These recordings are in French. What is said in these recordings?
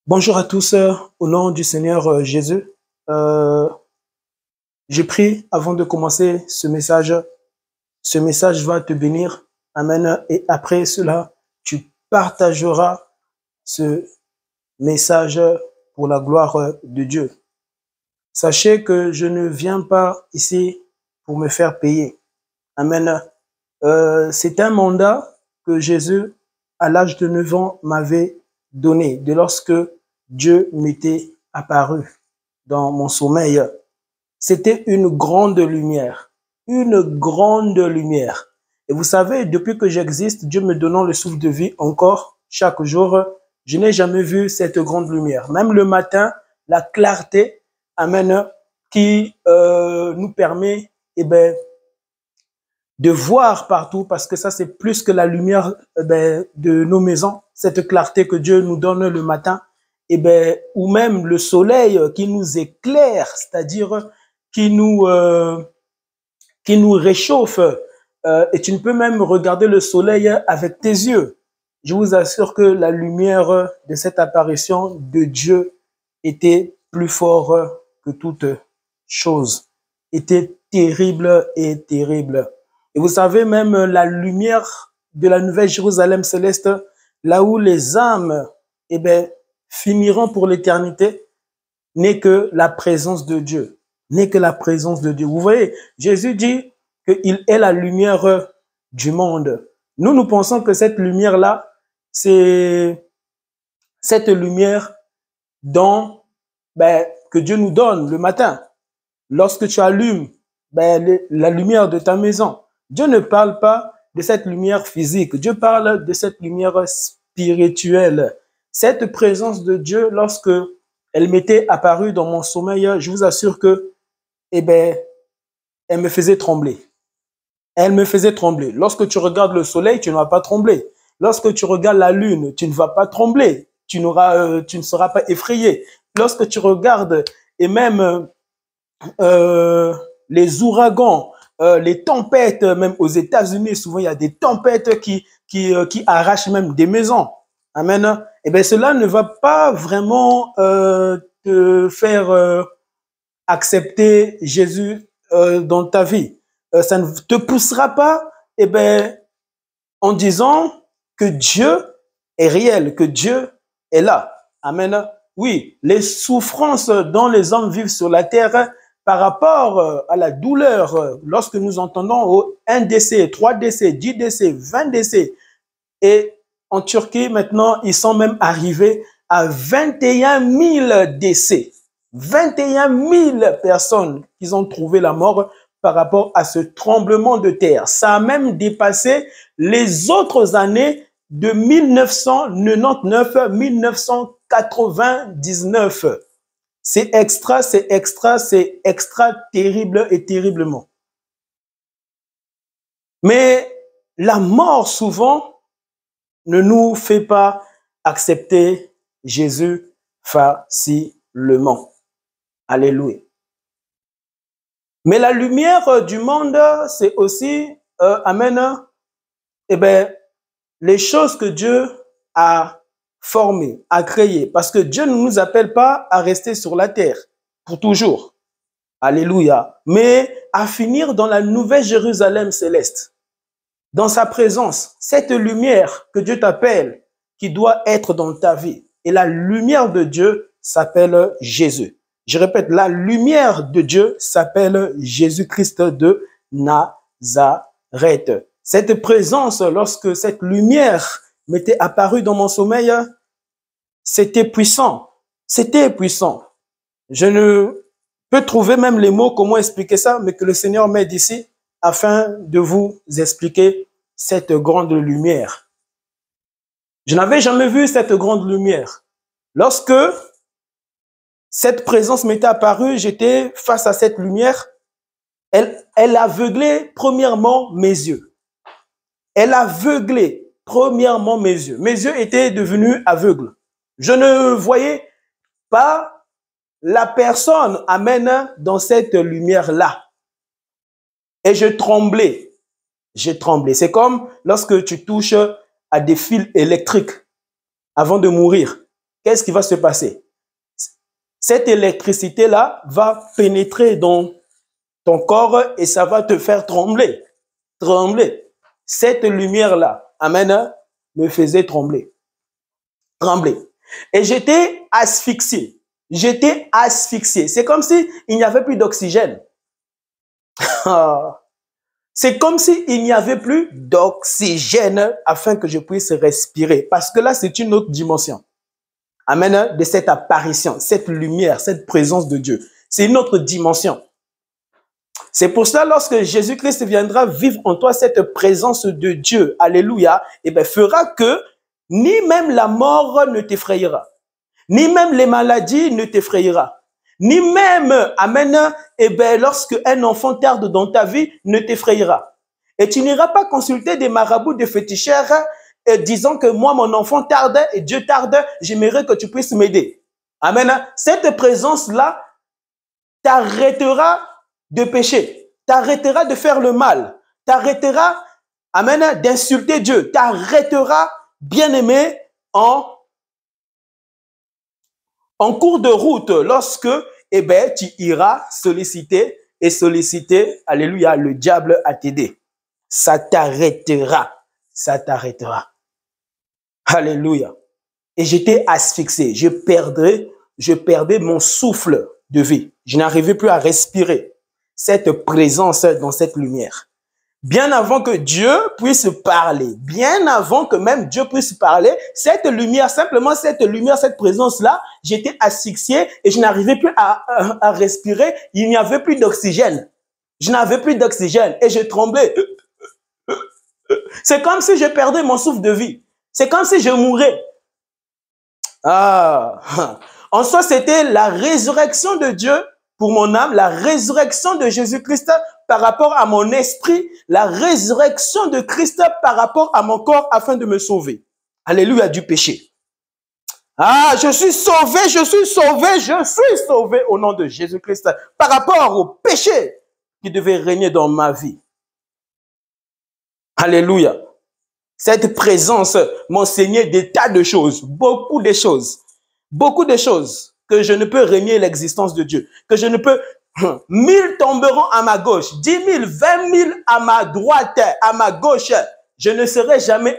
Bonjour à tous, au nom du Seigneur Jésus. Euh, je prie avant de commencer ce message. Ce message va te bénir. Amen. Et après cela, tu partageras ce message pour la gloire de Dieu. Sachez que je ne viens pas ici pour me faire payer. Amen. C'est un mandat que Jésus, à l'âge de 9 ans, m'avait donné, de lorsque Dieu m'était apparu dans mon sommeil. C'était une grande lumière, une grande lumière. Et vous savez, depuis que j'existe, Dieu me donnant le souffle de vie encore chaque jour, je n'ai jamais vu cette grande lumière. Même le matin, la clarté, amen, qui nous permet, de voir partout, parce que ça, c'est plus que la lumière de nos maisons, cette clarté que Dieu nous donne le matin, ou même le soleil qui nous éclaire, c'est-à-dire qui nous réchauffe. Et tu ne peux même regarder le soleil avec tes yeux. Je vous assure que la lumière de cette apparition de Dieu était plus fort que toute chose, était terrible et terrible. Et vous savez, même la lumière de la nouvelle Jérusalem céleste, là où les âmes finiront pour l'éternité, n'est que la présence de Dieu. N'est que la présence de Dieu. Vous voyez, Jésus dit qu'il est la lumière du monde. Nous pensons que cette lumière-là, c'est cette lumière que Dieu nous donne le matin. Lorsque tu allumes la lumière de ta maison, Dieu ne parle pas de cette lumière physique. Dieu parle de cette lumière spirituelle. Cette présence de Dieu, lorsque elle m'était apparue dans mon sommeil, je vous assure que, elle me faisait trembler. Elle me faisait trembler. Lorsque tu regardes le soleil, tu ne vas pas trembler. Lorsque tu regardes la lune, tu ne vas pas trembler. Tu ne seras pas effrayé. Lorsque tu regardes, et même les ouragans, les tempêtes, même aux États-Unis, souvent il y a des tempêtes qui arrachent même des maisons. Amen. Cela ne va pas vraiment te faire accepter Jésus dans ta vie. Ça ne te poussera pas en disant que Dieu est réel, que Dieu est là. Amen. Oui, les souffrances dont les hommes vivent sur la terre par rapport à la douleur, lorsque nous entendons 1 décès, 3 décès, 10 décès, 20 décès, et en Turquie, maintenant, ils sont même arrivés à 21 000 décès. 21 000 personnes qui ont trouvé la mort par rapport à ce tremblement de terre. Ça a même dépassé les autres années de 1999, 1999. C'est extra terrible et terriblement. Mais la mort, souvent, ne nous fait pas accepter Jésus facilement. Alléluia. Mais la lumière du monde, c'est aussi, amen, les choses que Dieu a formées, a créées. Parce que Dieu ne nous appelle pas à rester sur la terre pour toujours. Alléluia. Mais à finir dans la nouvelle Jérusalem céleste. Dans sa présence, cette lumière que Dieu t'appelle, qui doit être dans ta vie. Et la lumière de Dieu s'appelle Jésus. Je répète, la lumière de Dieu s'appelle Jésus-Christ de Nazareth. Cette présence, lorsque cette lumière m'était apparue dans mon sommeil, c'était puissant. C'était puissant. Je ne peux trouver même les mots, comment expliquer ça, mais que le Seigneur m'aide ici afin de vous expliquer cette grande lumière. Je n'avais jamais vu cette grande lumière. Lorsque cette présence m'était apparue, j'étais face à cette lumière. Elle aveuglait premièrement mes yeux. Elle aveuglait premièrement mes yeux. Mes yeux étaient devenus aveugles. Je ne voyais pas la personne, amen, dans cette lumière-là. Et je tremblais. J'ai tremblé. C'est comme lorsque tu touches à des fils électriques avant de mourir. qu'est-ce qui va se passer? Cette électricité-là va pénétrer dans ton corps et ça va te faire trembler. Trembler. Cette lumière-là, amen, me faisait trembler. Trembler. Et j'étais asphyxié. J'étais asphyxié. C'est comme s'il n'y avait plus d'oxygène. C'est comme s'il n'y avait plus d'oxygène afin que je puisse respirer. Parce que là, c'est une autre dimension. Amen, de cette apparition, cette lumière, cette présence de Dieu. C'est une autre dimension. C'est pour cela, lorsque Jésus-Christ viendra vivre en toi cette présence de Dieu, alléluia, et bien, fera que ni même la mort ne t'effrayera, ni même les maladies ne t'effrayera, ni même, amen, et bien, lorsque un enfant tarde dans ta vie, ne t'effrayera. Et tu n'iras pas consulter des marabouts, des féticheurs, disant que moi, mon enfant tarde et Dieu tarde, j'aimerais que tu puisses m'aider. Amen. Cette présence-là t'arrêtera de pécher, t'arrêtera de faire le mal, t'arrêtera, amen, d'insulter Dieu, t'arrêtera, bien-aimé, en cours de route, lorsque, eh ben, tu iras solliciter, alléluia, le diable à t'aider. Ça t'arrêtera, ça t'arrêtera. Alléluia. Et j'étais asphyxié. Je perdais mon souffle de vie. Je n'arrivais plus à respirer cette présence dans cette lumière. Bien avant que Dieu puisse parler, bien avant que même Dieu puisse parler, cette lumière, simplement cette lumière, cette présence-là, j'étais asphyxié et je n'arrivais plus à respirer. Il n'y avait plus d'oxygène. Je n'avais plus d'oxygène et je tremblais. C'est comme si je perdais mon souffle de vie. C'est comme si je mourais. En soi, c'était la résurrection de Dieu pour mon âme, la résurrection de Jésus-Christ par rapport à mon esprit, la résurrection de Christ par rapport à mon corps afin de me sauver. Alléluia, du péché. Je suis sauvé, je suis sauvé, je suis sauvé au nom de Jésus-Christ par rapport au péché qui devait régner dans ma vie. Alléluia. Cette présence m'enseignait des tas de choses, beaucoup de choses que je ne peux renier l'existence de Dieu, que je ne peux, 1000 tomberont à ma gauche, 10 000, 20 000 à ma droite, à ma gauche, je ne serai jamais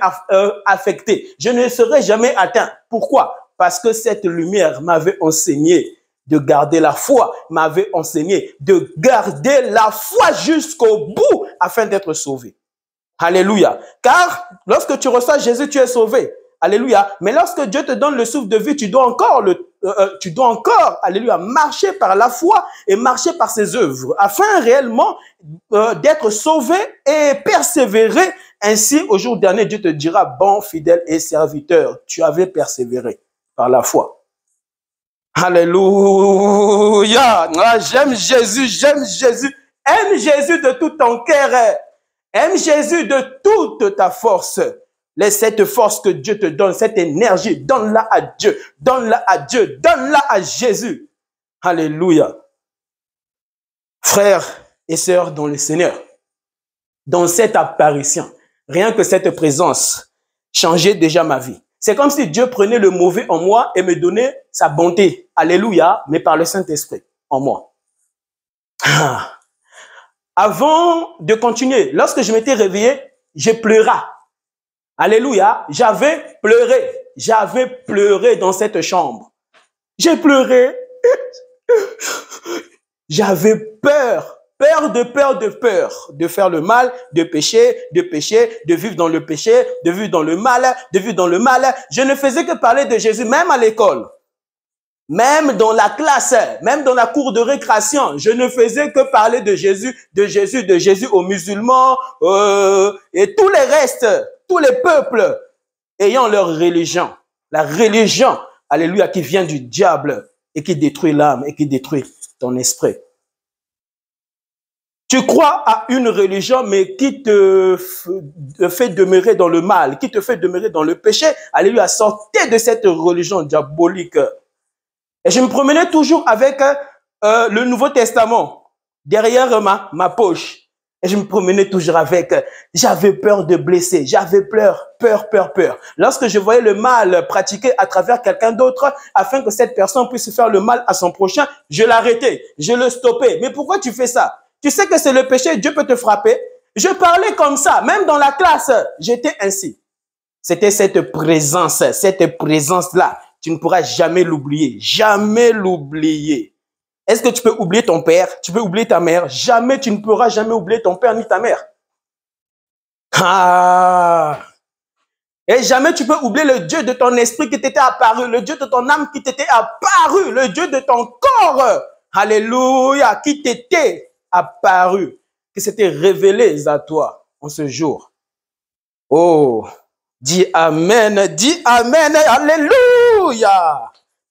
affecté, je ne serai jamais atteint. Pourquoi? Parce que cette lumière m'avait enseigné de garder la foi, m'avait enseigné de garder la foi jusqu'au bout afin d'être sauvé. Alléluia. Car lorsque tu reçois Jésus, tu es sauvé. Alléluia. Mais lorsque Dieu te donne le souffle de vie, tu dois encore, alléluia, marcher par la foi et marcher par ses œuvres afin réellement d'être sauvé et persévérer. Ainsi, au jour dernier, Dieu te dira, bon, fidèle et serviteur, tu avais persévéré par la foi. Alléluia. J'aime Jésus, j'aime Jésus. Aime Jésus de tout ton cœur. Aime Jésus de toute ta force. Laisse cette force que Dieu te donne, cette énergie, donne-la à Dieu, donne-la à Dieu, donne-la à Jésus. Alléluia. Frères et sœurs dans le Seigneur, dans cette apparition, rien que cette présence changeait déjà ma vie. C'est comme si Dieu prenait le mauvais en moi et me donnait sa bonté. Alléluia, mais par le Saint-Esprit en moi. Avant de continuer, lorsque je m'étais réveillé, je pleurais. Alléluia, j'avais pleuré dans cette chambre. J'ai pleuré. J'avais peur de faire le mal, de pécher, de vivre dans le péché, de vivre dans le mal, Je ne faisais que parler de Jésus, même à l'école. Même dans la classe, même dans la cour de récréation, je ne faisais que parler de Jésus aux musulmans et tous les restes, tous les peuples ayant leur religion. La religion, alléluia, qui vient du diable et qui détruit l'âme et qui détruit ton esprit. Tu crois à une religion, mais qui te fait demeurer dans le mal, qui te fait demeurer dans le péché. Alléluia, sortez de cette religion diabolique. Et je me promenais toujours avec le Nouveau Testament derrière ma poche. Et je me promenais toujours avec. J'avais peur de blesser. J'avais peur. Lorsque je voyais le mal pratiqué à travers quelqu'un d'autre, afin que cette personne puisse faire le mal à son prochain, je l'arrêtais. Je le stoppais. Mais pourquoi tu fais ça? Tu sais que c'est le péché, Dieu peut te frapper. Je parlais comme ça. Même dans la classe, j'étais ainsi. C'était cette présence-là. Tu ne pourras jamais l'oublier. Jamais l'oublier. Est-ce que tu peux oublier ton père? Tu peux oublier ta mère? Jamais, tu ne pourras jamais oublier ton père ni ta mère. Ah! Et jamais tu peux oublier le Dieu de ton esprit qui t'était apparu, le Dieu de ton âme qui t'était apparu, le Dieu de ton corps. Alléluia, qui t'était apparu, qui s'était révélé à toi en ce jour. Oh! Dis Amen, Alléluia.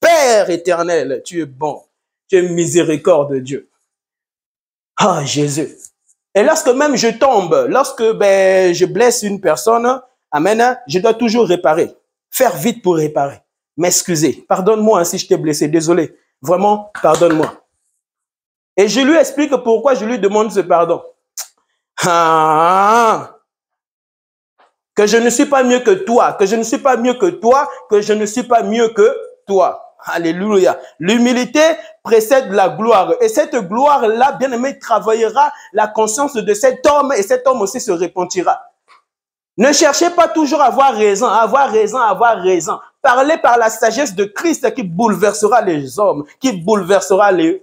Père éternel, tu es bon, tu es miséricorde de Dieu. Ah, Jésus. Et lorsque même je tombe, lorsque je blesse une personne, Amen, je dois toujours réparer, faire vite pour réparer, m'excuser. Pardonne-moi si je t'ai blessé, désolé, vraiment, pardonne-moi. Et je lui explique pourquoi je lui demande ce pardon. Ah! Que je ne suis pas mieux que toi, que je ne suis pas mieux que toi, que je ne suis pas mieux que toi. Alléluia. L'humilité précède la gloire. Et cette gloire-là, bien aimé, travaillera la conscience de cet homme et cet homme aussi se repentira. Ne cherchez pas toujours à avoir raison, à avoir raison, à avoir raison. Parlez par la sagesse de Christ qui bouleversera les hommes, qui bouleversera les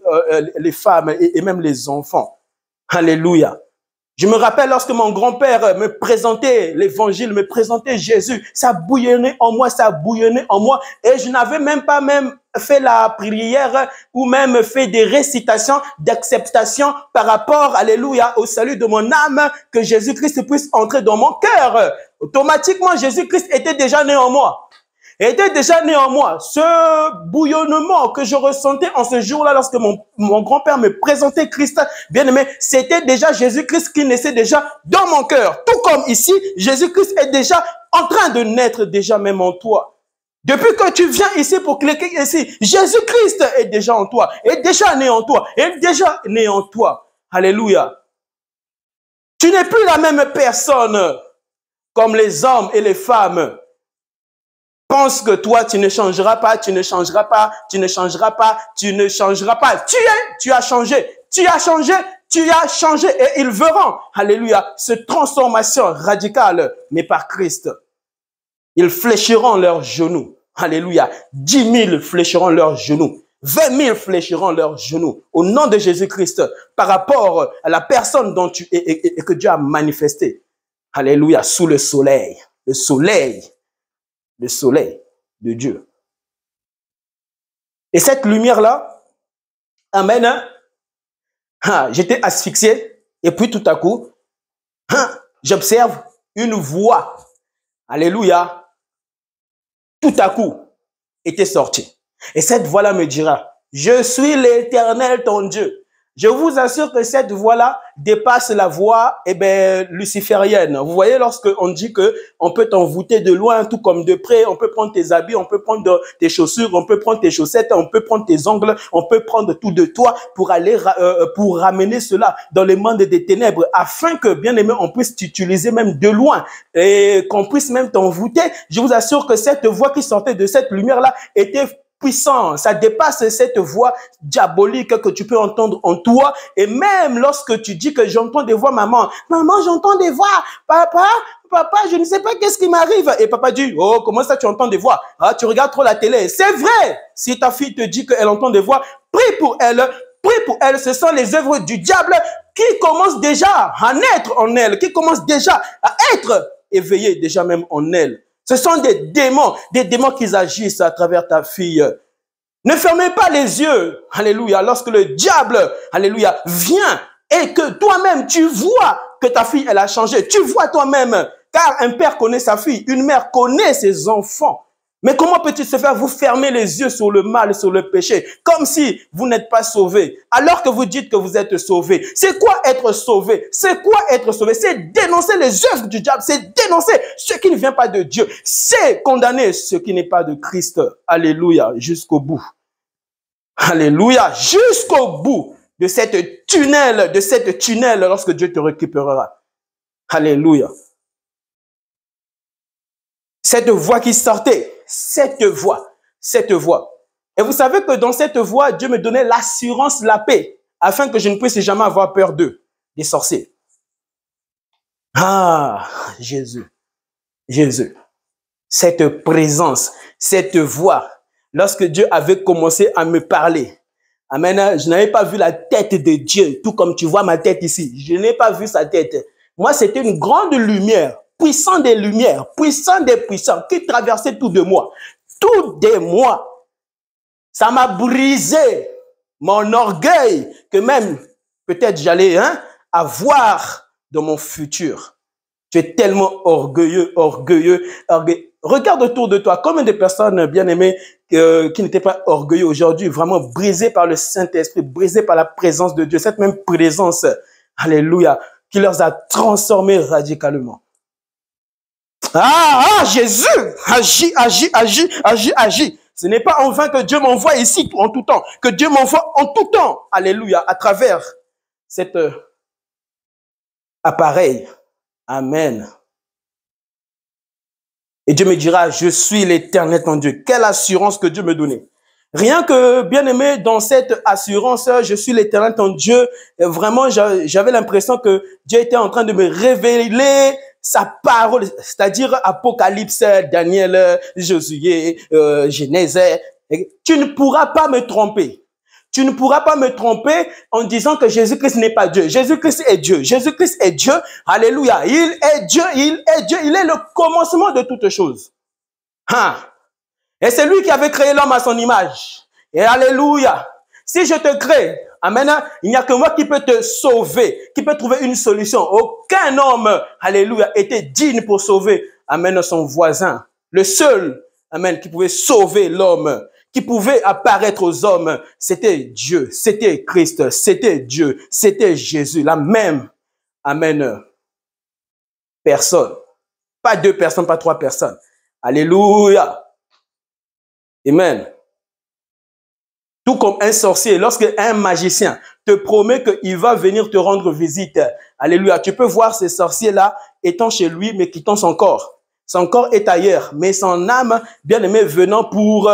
femmes et même les enfants. Alléluia. Je me rappelle lorsque mon grand-père me présentait l'évangile, me présentait Jésus, ça bouillonnait en moi, et je n'avais même pas fait la prière ou même fait des récitations d'acceptation par rapport, alléluia, au salut de mon âme, que Jésus-Christ puisse entrer dans mon cœur. Automatiquement, Jésus-Christ était déjà né en moi. Ce bouillonnement que je ressentais en ce jour-là, lorsque mon grand-père me présentait Christ, bien aimé, c'était déjà Jésus-Christ qui naissait déjà dans mon cœur. Tout comme ici, Jésus-Christ est déjà en train de naître déjà même en toi. Depuis que tu viens ici pour cliquer ici, Jésus-Christ est déjà en toi, est déjà né en toi, est déjà né en toi. Alléluia. Tu n'es plus la même personne comme les hommes et les femmes. Pense que toi, tu ne changeras pas. Tu as changé et ils verront, alléluia, cette transformation radicale, mais par Christ. Ils fléchiront leurs genoux, alléluia. 10 000 fléchiront leurs genoux. 20 000 fléchiront leurs genoux au nom de Jésus-Christ par rapport à la personne dont tu es et que Dieu a manifesté. Alléluia, sous le soleil de Dieu. Et cette lumière-là, amen, j'étais asphyxié et puis tout à coup, j'observe une voix, alléluia, tout à coup, était sortie. Et cette voix-là me dira, je suis l'Éternel ton Dieu. Je vous assure que cette voix-là dépasse la voix luciférienne. Vous voyez, lorsqu'on dit que on peut t'envoûter de loin, tout comme de près, on peut prendre tes habits, on peut prendre tes chaussures, on peut prendre tes chaussettes, on peut prendre tes ongles, on peut prendre tout de toi pour aller pour ramener cela dans le monde des ténèbres, afin que, bien aimé, on puisse t'utiliser même de loin et qu'on puisse même t'envoûter. Je vous assure que cette voix qui sortait de cette lumière-là était puissant, ça dépasse cette voix diabolique que tu peux entendre en toi. Et même lorsque tu dis que j'entends des voix, maman, j'entends des voix, papa, je ne sais pas qu'est-ce qui m'arrive. Et papa dit, oh, comment ça tu entends des voix? Ah, tu regardes trop la télé. C'est vrai. Si ta fille te dit qu'elle entend des voix, prie pour elle. Ce sont les œuvres du diable qui commencent déjà à naître en elle, qui commencent déjà à être éveillées déjà même en elle. Ce sont des démons qui agissent à travers ta fille. Ne fermez pas les yeux, alléluia, lorsque le diable, alléluia, vient et que toi-même, tu vois que ta fille, elle a changé. Tu vois toi-même, car un père connaît sa fille, une mère connaît ses enfants. Mais comment peut-il se faire vous fermer les yeux sur le mal, sur le péché, comme si vous n'êtes pas sauvé, alors que vous dites que vous êtes sauvé? C'est quoi être sauvé? C'est quoi être sauvé? C'est dénoncer les œuvres du diable, c'est dénoncer ce qui ne vient pas de Dieu, c'est condamner ce qui n'est pas de Christ. Alléluia, jusqu'au bout. Alléluia, jusqu'au bout de cette tunnel, de cette tunnel lorsque Dieu te récupérera. Alléluia. Cette voix qui sortait, cette voix. Et vous savez que dans cette voix, Dieu me donnait l'assurance, la paix, afin que je ne puisse jamais avoir peur d'eux, des sorciers. Ah, Jésus, Jésus, cette présence, cette voix, lorsque Dieu avait commencé à me parler, amen, je n'avais pas vu la tête de Dieu, tout comme tu vois ma tête ici. Je n'ai pas vu sa tête. Moi, c'était une grande lumière, puissant des lumières, puissant des puissants, qui traversait tout de moi. Tout de moi. Ça m'a brisé mon orgueil que même peut-être j'allais avoir dans mon futur. Tu es tellement orgueilleux. Regarde autour de toi, combien de personnes bien-aimées qui n'étaient pas orgueilleux aujourd'hui, vraiment brisées par le Saint-Esprit, brisées par la présence de Dieu, cette même présence, alléluia, qui leur a transformés radicalement. Ah, Jésus, agis. Ce n'est pas en vain que Dieu m'envoie ici en tout temps, que Dieu m'envoie en tout temps, alléluia, à travers cet appareil. Amen. Et Dieu me dira, je suis l'Éternel ton Dieu. Quelle assurance que Dieu me donnait. Rien que, bien aimé, dans cette assurance, je suis l'Éternel ton Dieu. Vraiment, j'avais l'impression que Dieu était en train de me révéler sa parole, c'est-à-dire Apocalypse, Daniel, Josué, Genèse. Tu ne pourras pas me tromper. Tu ne pourras pas me tromper en disant que Jésus-Christ n'est pas Dieu. Jésus-Christ est Dieu. Jésus-Christ est Dieu. Alléluia. Il est Dieu. Il est Dieu. Il est le commencement de toutes choses. Et c'est lui qui avait créé l'homme à son image. Et alléluia. Si je te crée, amen, il n'y a que moi qui peux te sauver, qui peut trouver une solution. Aucun homme, alléluia, était digne pour sauver, amen, son voisin. Le seul, amen, qui pouvait sauver l'homme, qui pouvait apparaître aux hommes, c'était Dieu, c'était Christ, c'était Dieu, c'était Jésus, la même, amen, personne. Pas deux personnes, pas trois personnes. Alléluia. Amen. Tout comme un sorcier, lorsque un magicien te promet qu'il va venir te rendre visite, alléluia, tu peux voir ces sorciers-là étant chez lui, mais quittant son corps. Son corps est ailleurs, mais son âme, bien aimé, venant pour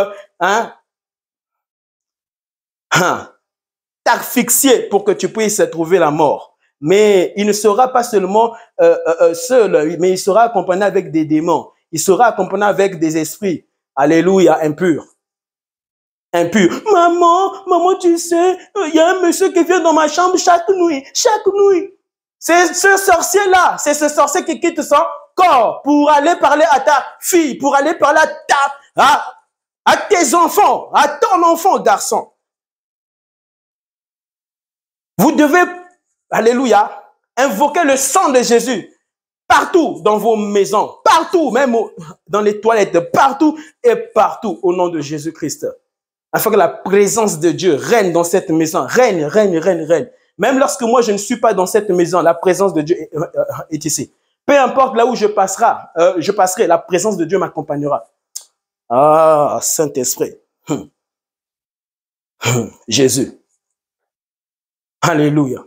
t'asphyxier pour que tu puisses trouver la mort. Mais il ne sera pas seulement seul, mais il sera accompagné avec des démons. Il sera accompagné avec des esprits, alléluia, impurs. Impurs. Maman, tu sais, il y a un monsieur qui vient dans ma chambre chaque nuit. C'est ce sorcier-là, c'est ce sorcier qui quitte son corps pour aller parler à ta fille, pour aller parler à tes enfants, à ton enfant, garçon. Vous devez, alléluia, invoquer le sang de Jésus partout dans vos maisons, partout, même dans les toilettes, partout et partout au nom de Jésus-Christ. Afin que la présence de Dieu règne dans cette maison, règne. Même lorsque moi je ne suis pas dans cette maison, la présence de Dieu est ici. Peu importe là où je passerai, la présence de Dieu m'accompagnera. Ah, Saint-Esprit. Jésus. Alléluia.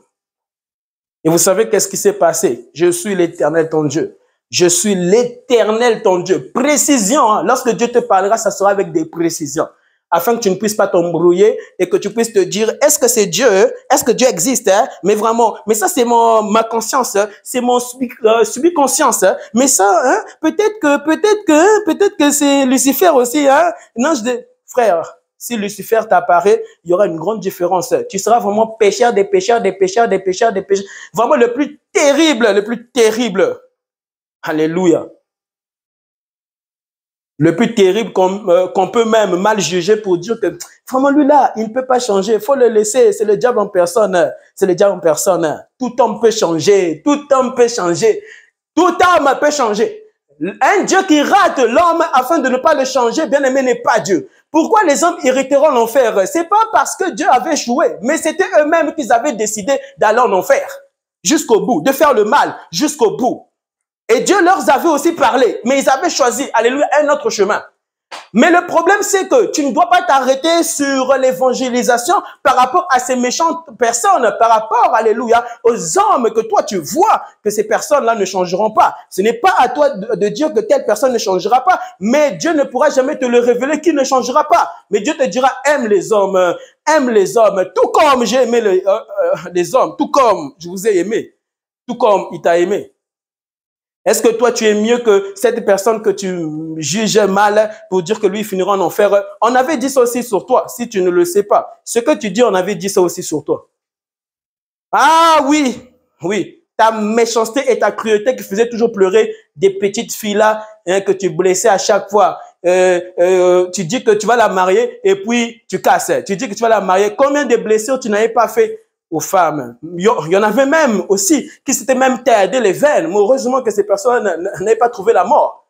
Et vous savez qu'est-ce qui s'est passé? Je suis l'Éternel ton Dieu. Je suis l'Éternel ton Dieu. Précision, hein? Lorsque Dieu te parlera, ça sera avec des précisions. Afin que tu ne puisses pas t'embrouiller et que tu puisses te dire, est-ce que c'est Dieu? Est-ce que Dieu existe? Hein? Mais vraiment, mais ça c'est ma conscience, hein? C'est mon subconscience. Hein? Mais ça, hein? peut-être que c'est Lucifer aussi. Hein? Non, frère, si Lucifer t'apparaît, il y aura une grande différence. Tu seras vraiment pécheur des pécheurs. Vraiment le plus terrible. Alléluia. Le plus terrible qu'on peut même mal juger pour dire que vraiment lui là, il ne peut pas changer. Il faut le laisser. C'est le diable en personne. Tout homme peut changer. Tout homme peut changer. Un Dieu qui rate l'homme afin de ne pas le changer, bien aimé, n'est pas Dieu. Pourquoi les hommes hériteront l'enfer? C'est pas parce que Dieu avait échoué, mais c'était eux-mêmes qu'ils avaient décidé d'aller en enfer. Jusqu'au bout. De faire le mal jusqu'au bout. Et Dieu leur avait aussi parlé, mais ils avaient choisi, alléluia, un autre chemin. Mais le problème, c'est que tu ne dois pas t'arrêter sur l'évangélisation par rapport à ces méchantes personnes, par rapport, alléluia, aux hommes que toi tu vois que ces personnes-là ne changeront pas. Ce n'est pas à toi de dire que telle personne ne changera pas, mais Dieu ne pourra jamais te le révéler qui ne changera pas. Mais Dieu te dira, aime les hommes, tout comme j'ai aimé les hommes, tout comme je vous ai aimé, tout comme il t'a aimé. Est-ce que toi, tu es mieux que cette personne que tu juges mal pour dire que lui finira en enfer? On avait dit ça aussi sur toi, si tu ne le sais pas. Ce que tu dis, on avait dit ça aussi sur toi. Ah oui, oui. Ta méchanceté et ta cruauté qui faisait toujours pleurer des petites filles-là hein, que tu blessais à chaque fois. Tu dis que tu vas la marier et puis tu casses. Tu dis que tu vas la marier. Combien de blessures tu n'avais pas fait aux femmes? Il y en avait même aussi qui s'étaient même tardé les veines. Mais heureusement que ces personnes n'avaient pas trouvé la mort.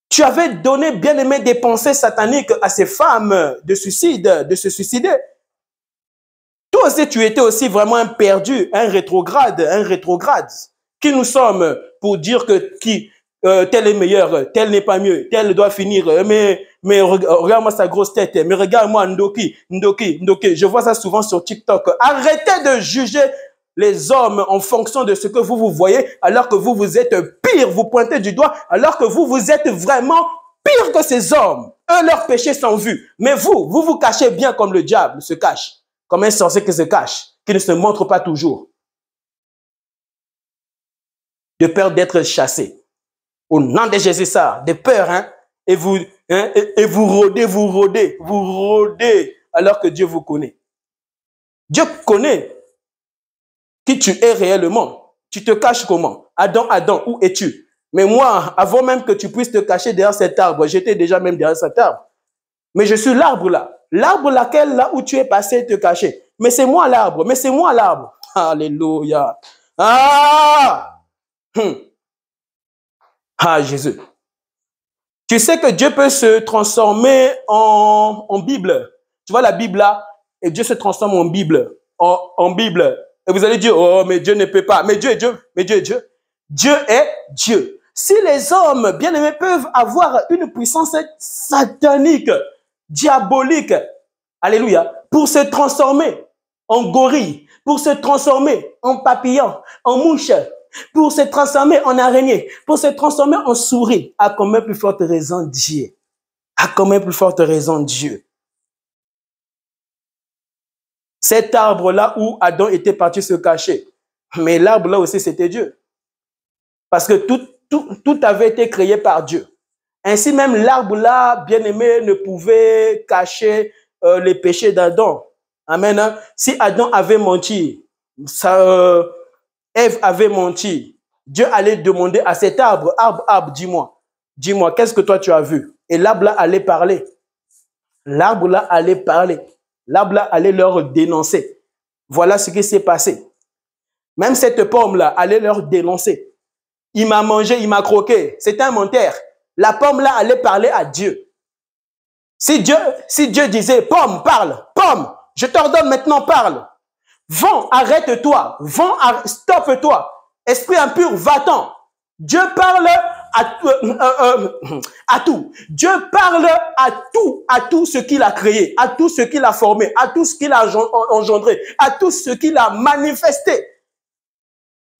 Tu avais donné, bien aimé, des pensées sataniques à ces femmes de suicide, de se suicider. Toi aussi, tu étais aussi vraiment un perdu, un rétrograde. Qui nous sommes pour dire que tel est meilleur, tel n'est pas mieux, tel doit finir. Mais regarde-moi sa grosse tête, mais regarde-moi Ndoki. Je vois ça souvent sur TikTok. Arrêtez de juger les hommes en fonction de ce que vous voyez, alors que vous êtes pire, vous pointez du doigt, alors que vous êtes vraiment pire que ces hommes. Eux, leurs péchés sont vus. Mais vous cachez bien comme le diable se cache. Comme un sorcier qui se cache, qui ne se montre pas toujours. De peur d'être chassé. Au nom de Jésus, ça, de peur, hein. Et vous rôdez, alors que Dieu vous connaît. Dieu connaît qui tu es réellement. Tu te caches comment? Adam, où es-tu? Mais moi, avant même que tu puisses te cacher derrière cet arbre, j'étais déjà même derrière cet arbre. Mais je suis l'arbre là. L'arbre laquelle, là où tu es passé te cacher. Mais c'est moi l'arbre. Alléluia. Ah! Ah, Jésus. Tu sais que Dieu peut se transformer en Bible. Tu vois la Bible là, et Dieu se transforme en Bible. En Bible. Et vous allez dire, oh, mais Dieu ne peut pas. Mais Dieu est Dieu. Dieu est Dieu. Si les hommes, bien aimés, peuvent avoir une puissance satanique, diabolique, alléluia, pour se transformer en gorille, pour se transformer en papillon, en mouche, pour se transformer en araignée, pour se transformer en souris, à combien plus forte raison Dieu? À combien plus forte raison Dieu? Cet arbre-là où Adam était parti se cacher, mais l'arbre-là aussi c'était Dieu. Parce que tout avait été créé par Dieu. Ainsi même l'arbre-là, bien-aimé, ne pouvait cacher les péchés d'Adam. Amen. Si Adam avait menti, Ève avait menti, Dieu allait demander à cet arbre, arbre, dis-moi, qu'est-ce que toi tu as vu? Et l'arbre-là allait parler. L'arbre-là allait leur dénoncer. Voilà ce qui s'est passé. Même cette pomme-là allait leur dénoncer. Il m'a mangé, il m'a croqué. C'était un menteur. La pomme-là allait parler à Dieu. Si Dieu disait, pomme, parle, pomme, je t'ordonne maintenant, parle. Vent, arrête-toi. Vent, stoppe-toi. Esprit impur, va-t'en. Dieu parle à tout. Dieu parle à tout ce qu'il a créé, à tout ce qu'il a formé, à tout ce qu'il a engendré, à tout ce qu'il a manifesté.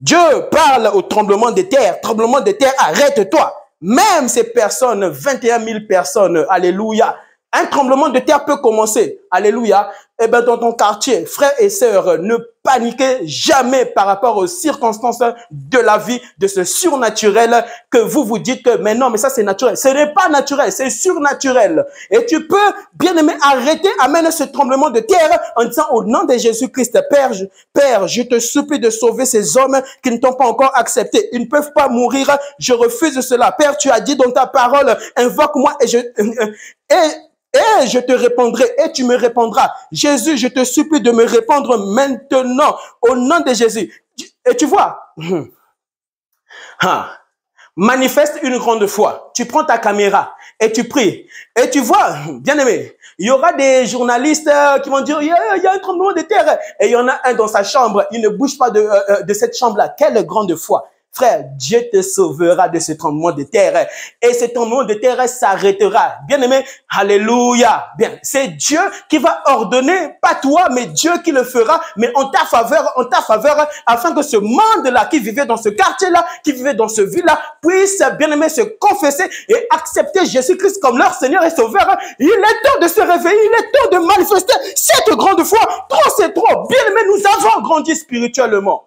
Dieu parle au tremblement de terre. Tremblement de terre, arrête-toi. Même ces personnes, 21 000 personnes, alléluia. Un tremblement de terre peut commencer, alléluia. Eh bien, dans ton quartier, frères et sœurs, ne paniquez jamais par rapport aux circonstances de la vie, de ce surnaturel que vous dites que, mais non, mais ça c'est naturel. Ce n'est pas naturel, c'est surnaturel. Et tu peux, bien aimé, arrêter, amener ce tremblement de terre en disant au nom de Jésus-Christ, Père, je te supplie de sauver ces hommes qui ne t'ont pas encore accepté. Ils ne peuvent pas mourir. Je refuse cela. Père, tu as dit dans ta parole, invoque-moi et je te répondrai et tu me répondras. Jésus, je te supplie de me répondre maintenant au nom de Jésus. Et tu vois, manifeste une grande foi. Tu prends ta caméra et tu pries. Et tu vois, bien aimé, il y aura des journalistes qui vont dire, il y a un tremblement de terre. Et il y en a un dans sa chambre, il ne bouge pas de cette chambre-là. Quelle grande foi. frère, Dieu te sauvera de ce tremblement de terre. Et ce tremblement de terre s'arrêtera. Bien aimé, alléluia. Bien, c'est Dieu qui va ordonner, pas toi, mais Dieu qui le fera, mais en ta faveur, afin que ce monde-là qui vivait dans ce quartier-là, qui vivait dans ce ville-là, puisse, bien aimé, se confesser et accepter Jésus-Christ comme leur Seigneur et Sauveur. Il est temps de se réveiller, il est temps de manifester cette grande foi. Trop, c'est trop. Bien aimé, nous avons grandi spirituellement.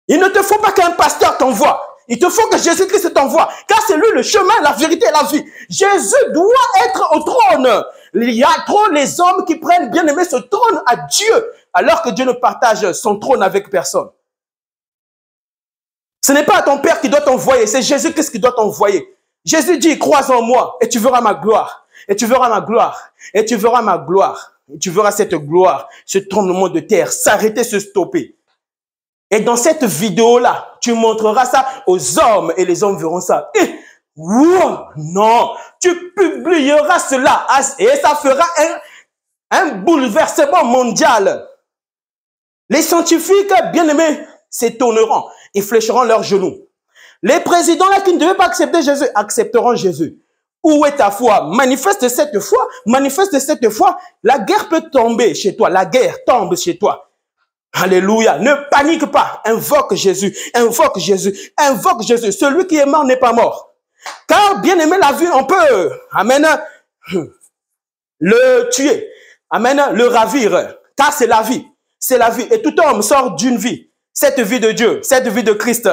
Il ne te faut pas qu'un pasteur t'envoie. Il te faut que Jésus-Christ t'envoie. Car c'est lui le chemin, la vérité et la vie. Jésus doit être au trône. Il y a trop les hommes qui prennent, bien aimé, ce trône à Dieu, alors que Dieu ne partage son trône avec personne. Ce n'est pas ton Père qui doit t'envoyer, c'est Jésus-Christ qui doit t'envoyer. Jésus dit, crois en moi et tu verras ma gloire. Et tu verras ma gloire. Et tu verras ma gloire. Et tu verras cette gloire, ce tremblement de terre s'arrêter, se stopper. Et dans cette vidéo-là, tu montreras ça aux hommes et les hommes verront ça. Et, wow, non, tu publieras cela et ça fera un bouleversement mondial. Les scientifiques, bien aimés, s'étonneront et fléchiront leurs genoux. Les présidents là qui ne devaient pas accepter Jésus, accepteront Jésus. Où est ta foi? Manifeste cette foi, manifeste cette foi. La guerre peut tomber chez toi, la guerre tombe chez toi. Alléluia. Ne panique pas. Invoque Jésus. Invoque Jésus. Invoque Jésus. Celui qui est mort n'est pas mort. Car, bien aimé, la vie, on peut, amen, le tuer. Amen, le ravir. Car c'est la vie. C'est la vie. Et tout homme sort d'une vie. Cette vie de Dieu, cette vie de Christ.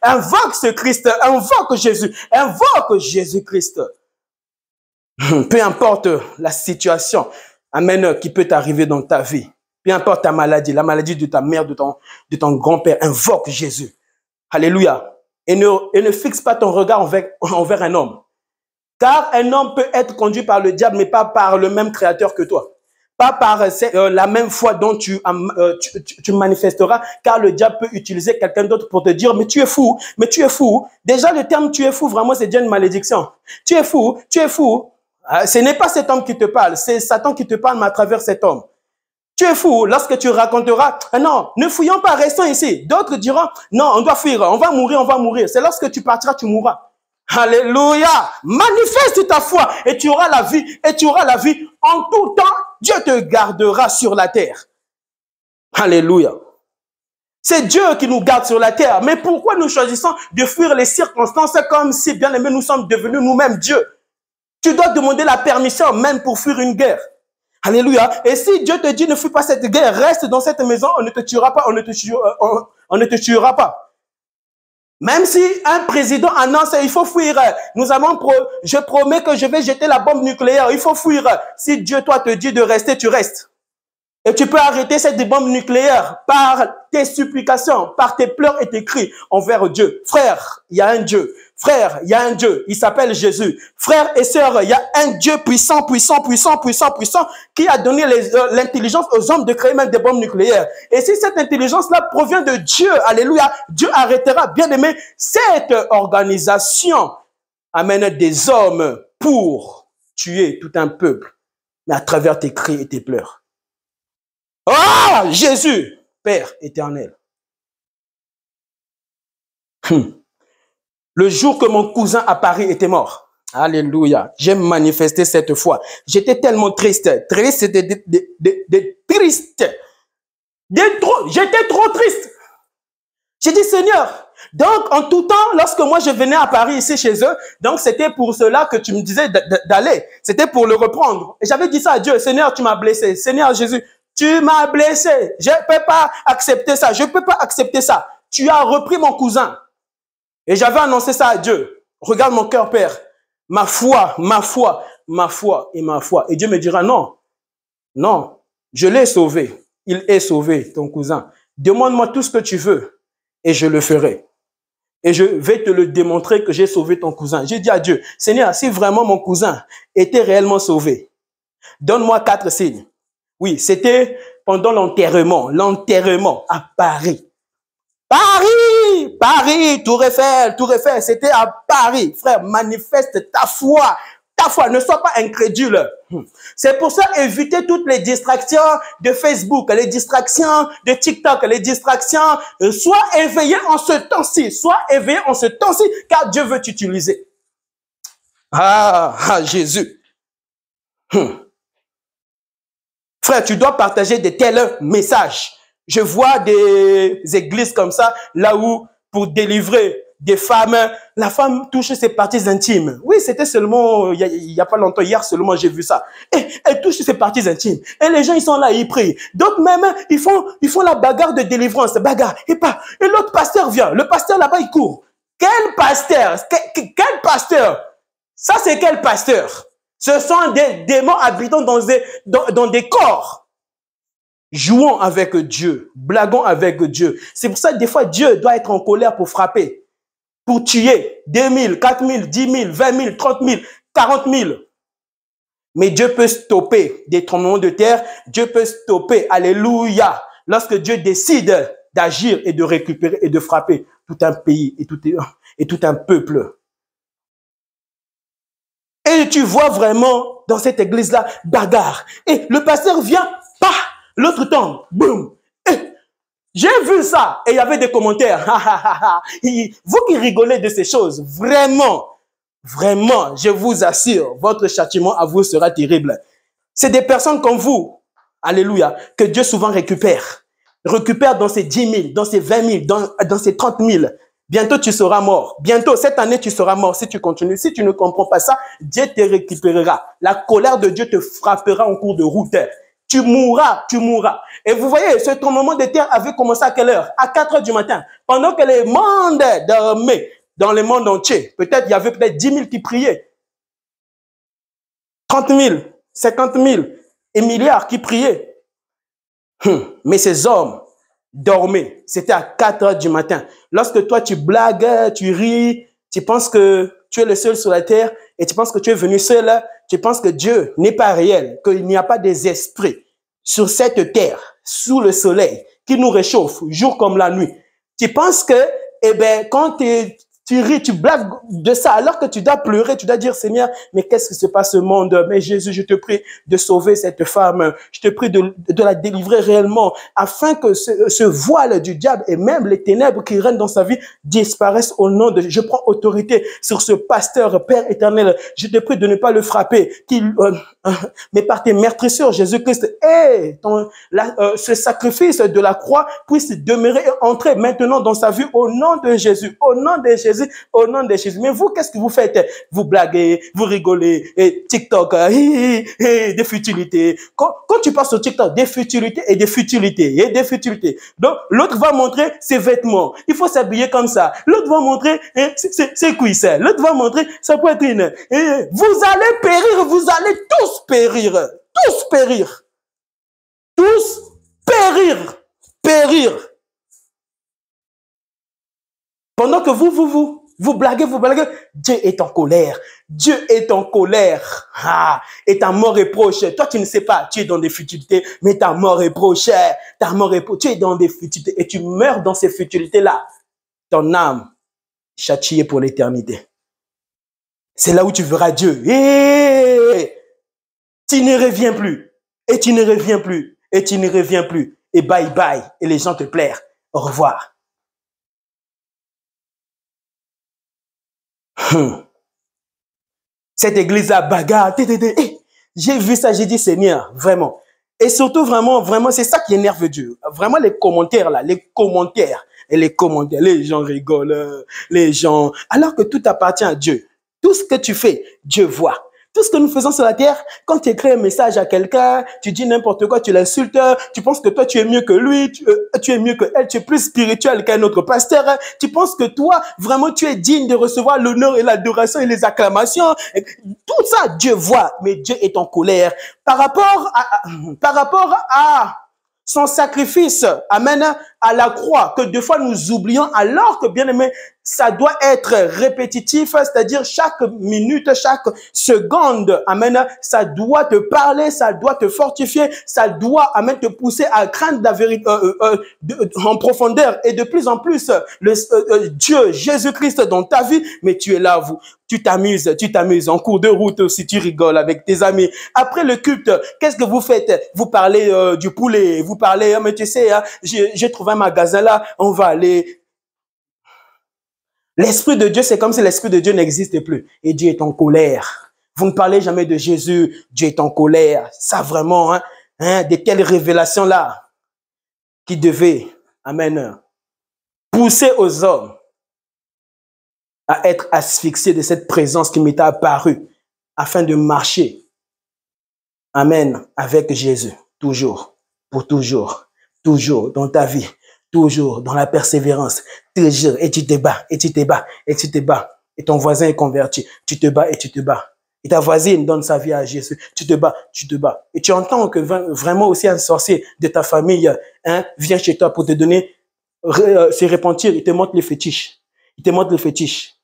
Invoque ce Christ. Invoque Jésus. Invoque Jésus-Christ. Peu importe la situation, amen, qui peut arriver dans ta vie. Peu importe ta maladie, la maladie de ta mère, de ton grand-père, invoque Jésus. Alléluia. Et ne fixe pas ton regard envers un homme. Car un homme peut être conduit par le diable, mais pas par le même créateur que toi. Pas par la même foi dont tu manifesteras, car le diable peut utiliser quelqu'un d'autre pour te dire, mais tu es fou, mais tu es fou. Déjà, le terme tu es fou, vraiment, c'est déjà une malédiction. Tu es fou, tu es fou. Ce n'est pas cet homme qui te parle, c'est Satan qui te parle, mais à travers cet homme. Tu es fou lorsque tu raconteras, non, ne fouillons pas, restons ici. D'autres diront, non, on doit fuir, on va mourir, on va mourir. C'est lorsque tu partiras, tu mourras. Alléluia. Manifeste ta foi et tu auras la vie, et tu auras la vie en tout temps. Dieu te gardera sur la terre. Alléluia. C'est Dieu qui nous garde sur la terre. Mais pourquoi nous choisissons de fuir les circonstances comme si, bien aimé, nous sommes devenus nous-mêmes Dieu? Tu dois demander la permission même pour fuir une guerre. Alléluia. Et si Dieu te dit ne fuis pas cette guerre, reste dans cette maison, on ne te tuera pas, on ne te tuera pas. Même si un président annonce il faut fuir, je promets que je vais jeter la bombe nucléaire, il faut fuir. Si Dieu toi te dit de rester, tu restes. Et tu peux arrêter cette bombe nucléaire par tes supplications, par tes pleurs et tes cris envers Dieu. Frère, il y a un Dieu. Frère, il y a un Dieu. Il s'appelle Jésus. Frères et sœurs, il y a un Dieu puissant, puissant, puissant, puissant, puissant, qui a donné l'intelligence aux hommes de créer même des bombes nucléaires. Et si cette intelligence-là provient de Dieu, alléluia, Dieu arrêtera, bien aimé, cette organisation amène des hommes pour tuer tout un peuple, mais à travers tes cris et tes pleurs. Ah, Jésus, Père éternel. Le jour que mon cousin à Paris était mort, alléluia, j'ai manifesté cette foi. J'étais tellement triste, triste. J'étais trop triste. J'ai dit, Seigneur, donc en tout temps, lorsque moi je venais à Paris ici chez eux, donc c'était pour cela que tu me disais d'aller. C'était pour le reprendre. Et j'avais dit ça à Dieu, Seigneur, tu m'as blessé. Seigneur Jésus, tu m'as blessé. Je ne peux pas accepter ça. Je ne peux pas accepter ça. Tu as repris mon cousin. Et j'avais annoncé ça à Dieu. Regarde mon cœur, Père. Ma foi, ma foi, ma foi et ma foi. Et Dieu me dira, non, non, je l'ai sauvé. Il est sauvé, ton cousin. Demande-moi tout ce que tu veux et je le ferai. Et je vais te le démontrer que j'ai sauvé ton cousin. J'ai dit à Dieu, Seigneur, si vraiment mon cousin était réellement sauvé, donne-moi 4 signes. Oui, c'était pendant l'enterrement à Paris. Paris, Tour Eiffel, c'était à Paris. Frère, manifeste ta foi ta foi, ne sois pas incrédule. C'est pour ça, évitez toutes les distractions de Facebook, les distractions de TikTok, les distractions. Sois éveillé en ce temps-ci, sois éveillé en ce temps-ci, car Dieu veut t'utiliser. Ah, Jésus. Frère, tu dois partager de tels messages. Je vois des églises comme ça, là où, pour délivrer des femmes, la femme touche ses parties intimes. Oui, c'était seulement, il y a pas longtemps, hier seulement, j'ai vu ça. Et elle touche ses parties intimes. Et les gens, ils sont là, ils prient. D'autres même, ils font la bagarre de délivrance, bagarre. Et l'autre pasteur vient. Le pasteur là-bas, il court. Quel pasteur? Quel pasteur? Ça, c'est quel pasteur? Ce sont des démons habitant dans des corps. Jouons avec Dieu, blaguons avec Dieu. C'est pour ça que des fois, Dieu doit être en colère pour frapper, pour tuer 2000, 4000, 10 000, 20 000, 30 000, 40 000. Mais Dieu peut stopper des tremblements de terre. Dieu peut stopper, alléluia, lorsque Dieu décide d'agir et de récupérer et de frapper tout un pays et tout un peuple. Et tu vois vraiment dans cette église-là, bagarre. Et le pasteur vient, l'autre tombe, boum. J'ai vu ça et il y avait des commentaires. Vous qui rigolez de ces choses, vraiment, vraiment, je vous assure, votre châtiment à vous sera terrible. C'est des personnes comme vous, alléluia, que Dieu souvent récupère. Récupère dans ces 10 000, dans ces 20 000, dans ces 30 000. Bientôt, tu seras mort. Bientôt, cette année, tu seras mort si tu continues. Si tu ne comprends pas ça, Dieu te récupérera. La colère de Dieu te frappera en cours de route. Tu mourras, tu mourras. Et vous voyez, ce tremblement de terre avait commencé à quelle heure? À 4 heures du matin. Pendant que les mondes dormaient dans le monde entier. Peut-être, il y avait peut-être 10 000 qui priaient. 30 000, 50 000 et milliards qui priaient. Mais ces hommes dormaient. C'était à 4 heures du matin. Lorsque toi, tu blagues, tu ris, tu penses que tu es le seul sur la terre et tu penses que tu es venu seul, tu penses que Dieu n'est pas réel, qu'il n'y a pas des esprits sur cette terre, sous le soleil, qui nous réchauffe, jour comme la nuit. Tu penses que, quand tu ris, tu blagues de ça, alors que tu dois pleurer, tu dois dire, Seigneur, mais qu'est-ce qui se passe au monde? Mais Jésus, je te prie de sauver cette femme. Je te prie de la délivrer réellement, afin que ce voile du diable et même les ténèbres qui règnent dans sa vie disparaissent au nom de... Je prends autorité sur ce pasteur, Père éternel. Je te prie de ne pas le frapper, mais par tes meurtrissures, Jésus-Christ, ce sacrifice de la croix puisse demeurer et entrer maintenant dans sa vie au nom de Jésus, au nom de Jésus. Au nom de Jésus. Mais vous, qu'est-ce que vous faites? Vous blaguez, vous rigolez, et TikTok, des futilités. Quand tu passes sur TikTok, des futilités et des futilités, et des futilités. Donc, l'autre va montrer ses vêtements. Il faut s'habiller comme ça. L'autre va montrer ses cuisses. L'autre va montrer sa poitrine. Et vous allez périr, vous allez tous périr. Tous périr. Tous périr. Périr. Pendant que vous blaguez, Dieu est en colère. Dieu est en colère. Et ta mort est proche. Toi, tu ne sais pas, tu es dans des futilités, mais ta mort est proche. Ta mort est proche. Tu es dans des futilités et tu meurs dans ces futilités-là. Ton âme châtiée pour l'éternité. C'est là où tu verras Dieu. Et tu ne reviens plus. Et tu ne reviens plus. Et tu ne reviens plus. Et bye bye. Et les gens te plairent. Au revoir. Cette église-là, bagarre, j'ai vu ça, j'ai dit Seigneur, vraiment. Et surtout, vraiment, c'est ça qui énerve Dieu. Vraiment, les commentaires, les gens rigolent, les gens, alors que tout appartient à Dieu. Tout ce que tu fais, Dieu voit. Tout ce que nous faisons sur la terre, quand tu écris un message à quelqu'un, tu dis n'importe quoi, tu l'insultes, tu penses que toi tu es mieux que lui, tu es mieux que elle, tu es plus spirituel qu'un autre pasteur, tu penses que toi, vraiment, tu es digne de recevoir l'honneur et l'adoration et les acclamations. Tout ça, Dieu voit, mais Dieu est en colère. Par rapport à son sacrifice, amen, à la croix, que des fois nous oublions, alors que, bien aimé, ça doit être répétitif, c'est-à-dire chaque minute, chaque seconde, amen, ça doit te parler, ça doit te fortifier, ça doit, amen, te pousser à craindre la vérité en profondeur et de plus en plus Dieu, Jésus-Christ dans ta vie, mais tu es là, tu t'amuses en cours de route aussi, tu rigoles avec tes amis. Après le culte, qu'est-ce que vous faites? Vous parlez du poulet, vous parlez, mais tu sais, hein, j'ai trouvé un magasin là, on va aller. L'Esprit de Dieu, c'est comme si l'Esprit de Dieu n'existait plus. Et Dieu est en colère. Vous ne parlez jamais de Jésus, Dieu est en colère. Ça vraiment, de telles révélations-là qui devaient, amen, pousser aux hommes à être asphyxiés de cette présence qui m'était apparue afin de marcher, amen, avec Jésus, toujours, pour toujours, toujours dans ta vie. Toujours dans la persévérance, toujours, et tu te bats, et tu te bats, et tu te bats. Et ton voisin est converti, tu te bats et tu te bats. Et ta voisine donne sa vie à Jésus, tu te bats, tu te bats. Et tu entends que vraiment aussi un sorcier de ta famille vient chez toi pour te donner, se repentir, il te montre les fétiches. Il te montre les fétiches.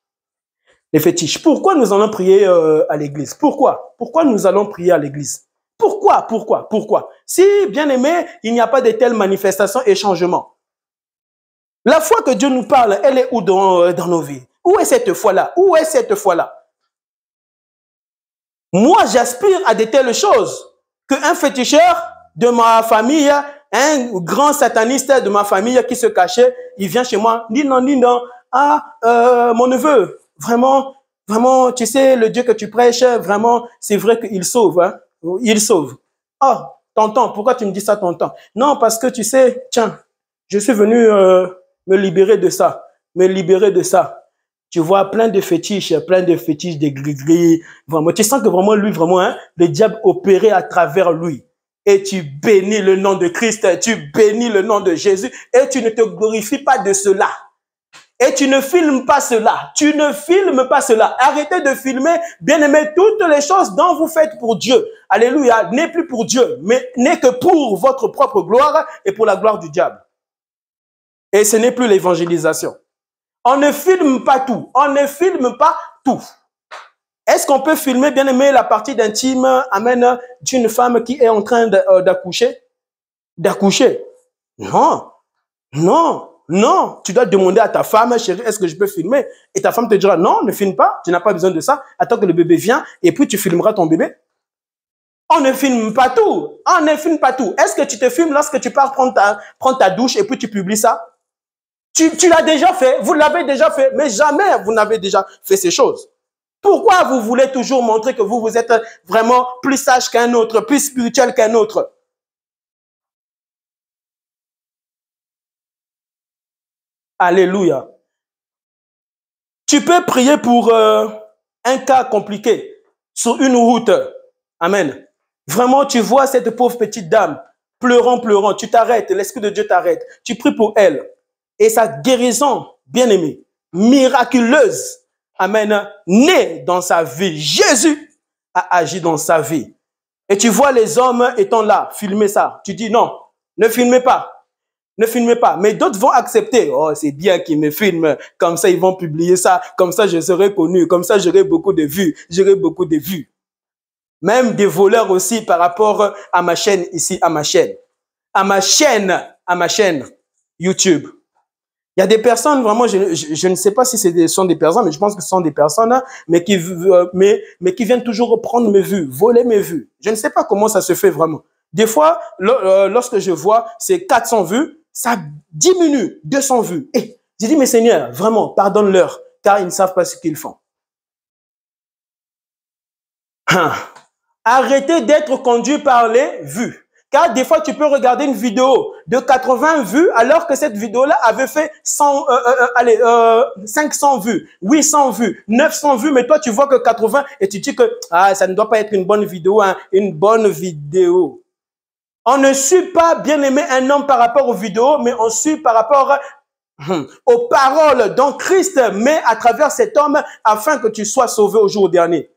Les fétiches. Pourquoi nous allons prier à l'église? Pourquoi? Pourquoi nous allons prier à l'église? Pourquoi? Si, bien aimé, il n'y a pas de telles manifestations et changements. La foi que Dieu nous parle, elle est où dans nos vies? Où est cette foi-là? Où est cette foi-là? Moi, j'aspire à de telles choses qu'un féticheur de ma famille, un grand sataniste de ma famille qui se cachait, il vient chez moi, dis non, mon neveu, vraiment, tu sais, le Dieu que tu prêches, vraiment, c'est vrai qu'il sauve, hein? Il sauve. Oh, tonton, pourquoi tu me dis ça, tonton? Non, parce que tu sais, tiens, je suis venu me libérer de ça, Tu vois, plein de fétiches, des gris-gris. Vraiment, tu sens que vraiment, lui, vraiment, le diable opérait à travers lui. Et tu bénis le nom de Christ, tu bénis le nom de Jésus, et tu ne te glorifies pas de cela. Et tu ne filmes pas cela. Arrêtez de filmer, bien-aimés, toutes les choses dont vous faites pour Dieu. Alléluia, n'est plus pour Dieu, mais n'est que pour votre propre gloire et pour la gloire du diable. Et ce n'est plus l'évangélisation. On ne filme pas tout. Est-ce qu'on peut filmer, bien aimé, la partie d'intime, amen, d'une femme qui est en train d'accoucher? Non. Tu dois demander à ta femme, chérie, est-ce que je peux filmer? Et ta femme te dira, non, ne filme pas, tu n'as pas besoin de ça. Attends que le bébé vienne et puis tu filmeras ton bébé. On ne filme pas tout. Est-ce que tu te filmes lorsque tu pars prendre ta douche et puis tu publies ça? Tu l'as déjà fait, vous l'avez déjà fait, mais jamais vous n'avez déjà fait ces choses. Pourquoi vous voulez toujours montrer que vous êtes vraiment plus sage qu'un autre, plus spirituel qu'un autre? Alléluia. Tu peux prier pour un cas compliqué sur une route. Amen. Vraiment, tu vois cette pauvre petite dame pleurant. Tu t'arrêtes, l'Esprit de Dieu t'arrête. Tu pries pour elle. Et sa guérison, bien-aimée, miraculeuse, amen, née dans sa vie. Jésus a agi dans sa vie. Et tu vois les hommes étant là, filmer ça. Tu dis non, ne filmez pas. Mais d'autres vont accepter. Oh, c'est bien qu'ils me filment. Comme ça, ils vont publier ça. Comme ça, je serai connu. Comme ça, j'aurai beaucoup de vues. Même des voleurs aussi par rapport à ma chaîne ici, à ma chaîne YouTube. Il y a des personnes, vraiment, je ne sais pas si ce sont des personnes, mais je pense que ce sont des personnes, mais qui viennent toujours prendre mes vues, voler mes vues. Je ne sais pas comment ça se fait vraiment. Des fois, lorsque je vois ces 400 vues, ça diminue 200 vues. Et j'ai dit, mais Seigneur, vraiment, pardonne-leur, car ils ne savent pas ce qu'ils font. Arrêtez d'être conduit par les vues. Car des fois, tu peux regarder une vidéo de 80 vues alors que cette vidéo-là avait fait 500 vues, 800 vues, 900 vues, mais toi, tu vois que 80 et tu dis que ça ne doit pas être une bonne vidéo, une bonne vidéo. On ne suit pas, bien aimé, un homme par rapport aux vidéos, mais on suit par rapport aux paroles dont Christ met à travers cet homme afin que tu sois sauvé au jour dernier.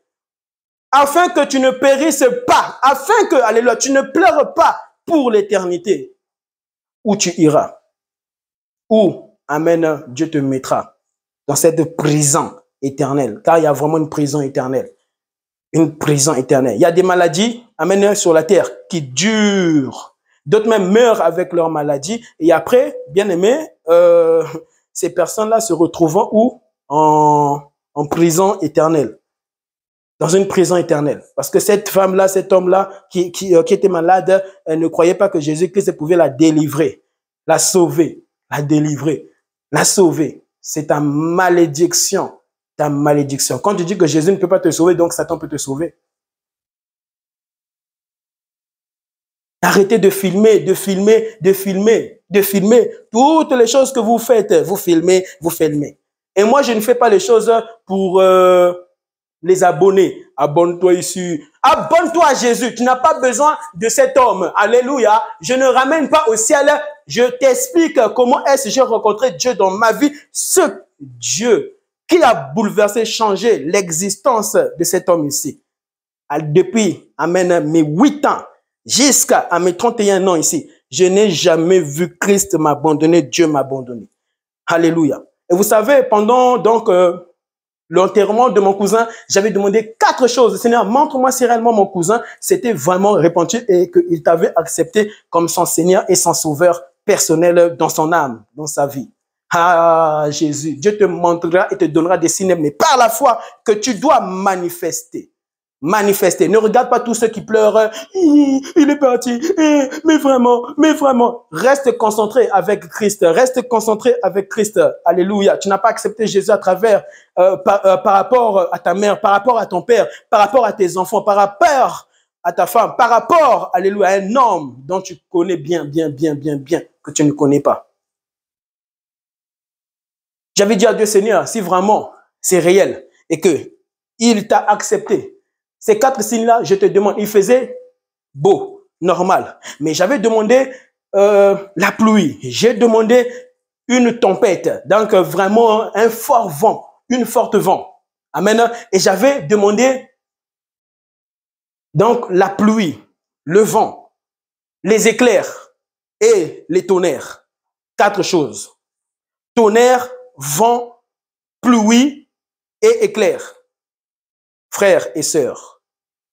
Afin que tu ne périsses pas, afin que, alléluia, tu ne pleures pas pour l'éternité où tu iras. où, amen, Dieu te mettra dans cette prison éternelle, car il y a vraiment une prison éternelle. Une prison éternelle. Il y a des maladies, amen, sur la terre qui durent. D'autres même meurent avec leur maladie. Et après, bien aimé, ces personnes-là se retrouvent où? En prison éternelle. Dans une prison éternelle. Parce que cette femme-là, cet homme-là, qui était malade, elle ne croyait pas que Jésus-Christ pouvait la délivrer, la sauver, la délivrer, la sauver. C'est ta malédiction. Ta malédiction. Quand tu dis que Jésus ne peut pas te sauver, donc Satan peut te sauver. Arrêtez de filmer, de filmer, de filmer, de filmer. Toutes les choses que vous faites, vous filmez, vous filmez. Et moi, je ne fais pas les choses pour les abonnés. Abonne-toi ici. Abonne-toi à Jésus. Tu n'as pas besoin de cet homme. Alléluia. Je ne ramène pas au ciel. Je t'explique comment est-ce que j'ai rencontré Dieu dans ma vie. Ce Dieu qui a bouleversé, changé l'existence de cet homme ici. Depuis, amen, mes 8 ans jusqu'à mes 31 ans ici, je n'ai jamais vu Christ m'abandonner, Dieu m'abandonner. Alléluia. Et vous savez, pendant donc l'enterrement de mon cousin, j'avais demandé 4 choses. Seigneur, montre-moi si réellement mon cousin s'était vraiment repenti et qu'il t'avait accepté comme son Seigneur et son sauveur personnel dans son âme, dans sa vie. Ah, Jésus, Dieu te montrera et te donnera des signes, mais par la foi que tu dois manifester. Manifester. Ne regarde pas tous ceux qui pleurent. Il est parti. Mais vraiment. Reste concentré avec Christ. Reste concentré avec Christ. Alléluia. Tu n'as pas accepté Jésus à travers, par rapport à ta mère, par rapport à ton père, par rapport à tes enfants, par rapport à ta femme, par rapport, alléluia, à un homme dont tu connais bien, que tu ne connais pas. J'avais dit à Dieu, Seigneur, si vraiment c'est réel et que il t'a accepté, ces 4 signes-là, je te demande, il faisait beau, normal. Mais j'avais demandé la pluie, j'ai demandé une tempête, donc vraiment un fort vent, une forte vent. Amen. Et j'avais demandé donc la pluie, le vent, les éclairs et les tonnerres. 4 choses. Tonnerre, vent, pluie et éclair. Frères et sœurs,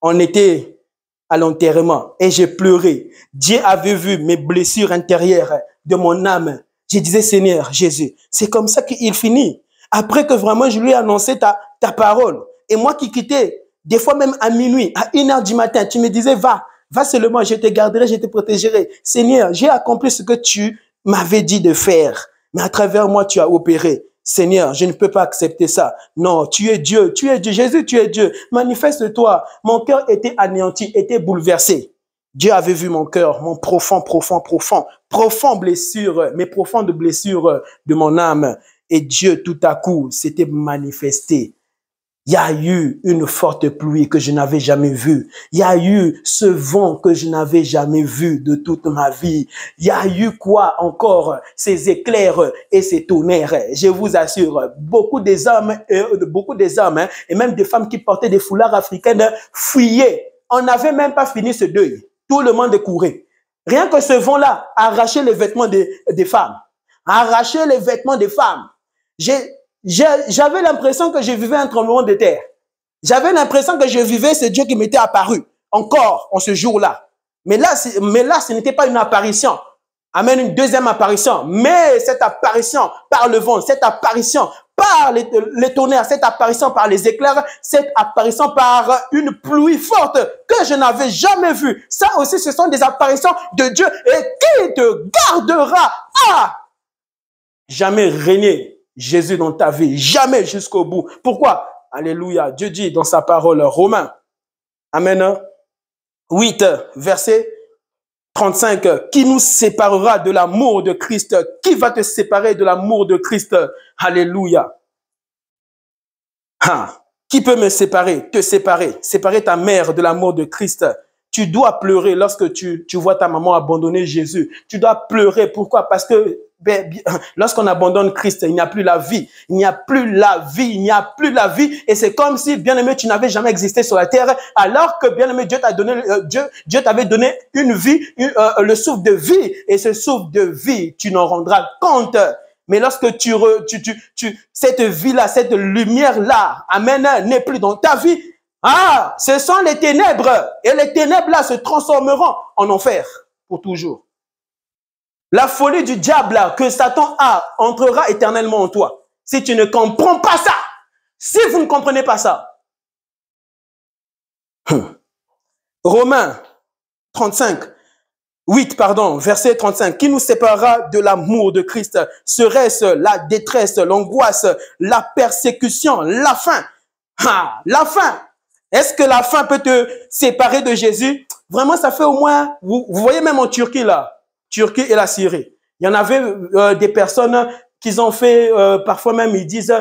on était à l'enterrement et j'ai pleuré. Dieu avait vu mes blessures intérieures de mon âme. Je disais, Seigneur Jésus, c'est comme ça qu'il finit. Après que vraiment je lui ai annoncé ta parole. Et moi qui quittais, des fois même à minuit, à 1h du matin, tu me disais, va seulement, je te garderai, je te protégerai. Seigneur, j'ai accompli ce que tu m'avais dit de faire. Mais à travers moi, tu as opéré. Seigneur, je ne peux pas accepter ça. Non, tu es Dieu, Jésus, tu es Dieu. Manifeste-toi. Mon cœur était anéanti, était bouleversé. Dieu avait vu mon cœur, mon profond blessure, mes profondes blessures de mon âme. Et Dieu, tout à coup, s'était manifesté. Il y a eu une forte pluie que je n'avais jamais vue. Il y a eu ce vent que je n'avais jamais vu de toute ma vie. Il y a eu quoi encore? Ces éclairs et ces tonnerres. Je vous assure, beaucoup des hommes et même des femmes qui portaient des foulards africaines fuyaient. On n'avait même pas fini ce deuil. Tout le monde courait. Rien que ce vent-là arrachait les vêtements des femmes. Arrachait les vêtements des femmes. J'avais l'impression que je vivais un tremblement de terre. J'avais l'impression que je vivais ce Dieu qui m'était apparu encore en ce jour-là. Mais là, ce n'était pas une apparition. Amen, une deuxième apparition. Mais cette apparition par le vent, cette apparition par les tonnerres, cette apparition par les éclairs, cette apparition par une pluie forte que je n'avais jamais vue. Ça aussi, ce sont des apparitions de Dieu et qui te gardera à jamais régner Jésus dans ta vie, jamais jusqu'au bout. Pourquoi? Alléluia. Dieu dit dans sa parole, Romains, Amen, 8, verset 35, qui nous séparera de l'amour de Christ? Qui va te séparer de l'amour de Christ? Alléluia. Qui peut me séparer? Te séparer. Séparer ta mère de l'amour de Christ. tu dois pleurer lorsque tu vois ta maman abandonner Jésus. Tu dois pleurer. Pourquoi? Parce que lorsqu'on abandonne Christ, il n'y a plus la vie. Il n'y a plus la vie. Il n'y a plus la vie. Et c'est comme si, bien-aimé, tu n'avais jamais existé sur la terre, alors que, bien-aimé, Dieu t'a donné, Dieu t'avait donné une vie, le souffle de vie. Et ce souffle de vie, tu n'en rendras compte. Mais lorsque cette vie-là, cette lumière-là, amen, n'est plus dans ta vie, ah, ce sont les ténèbres. Et les ténèbres-là se transformeront en enfer pour toujours. La folie du diable là, que Satan a entrera éternellement en toi. Si tu ne comprends pas ça, si vous ne comprenez pas ça. Romains 8, verset 35. Qui nous séparera de l'amour de Christ? Serait-ce la détresse, l'angoisse, la persécution, la faim? Ah, la faim. Est-ce que la faim peut te séparer de Jésus? Vraiment, ça fait au moins, vous voyez même en Turquie là, Turquie et la Syrie. Il y en avait des personnes qui ont fait, parfois même ils disent,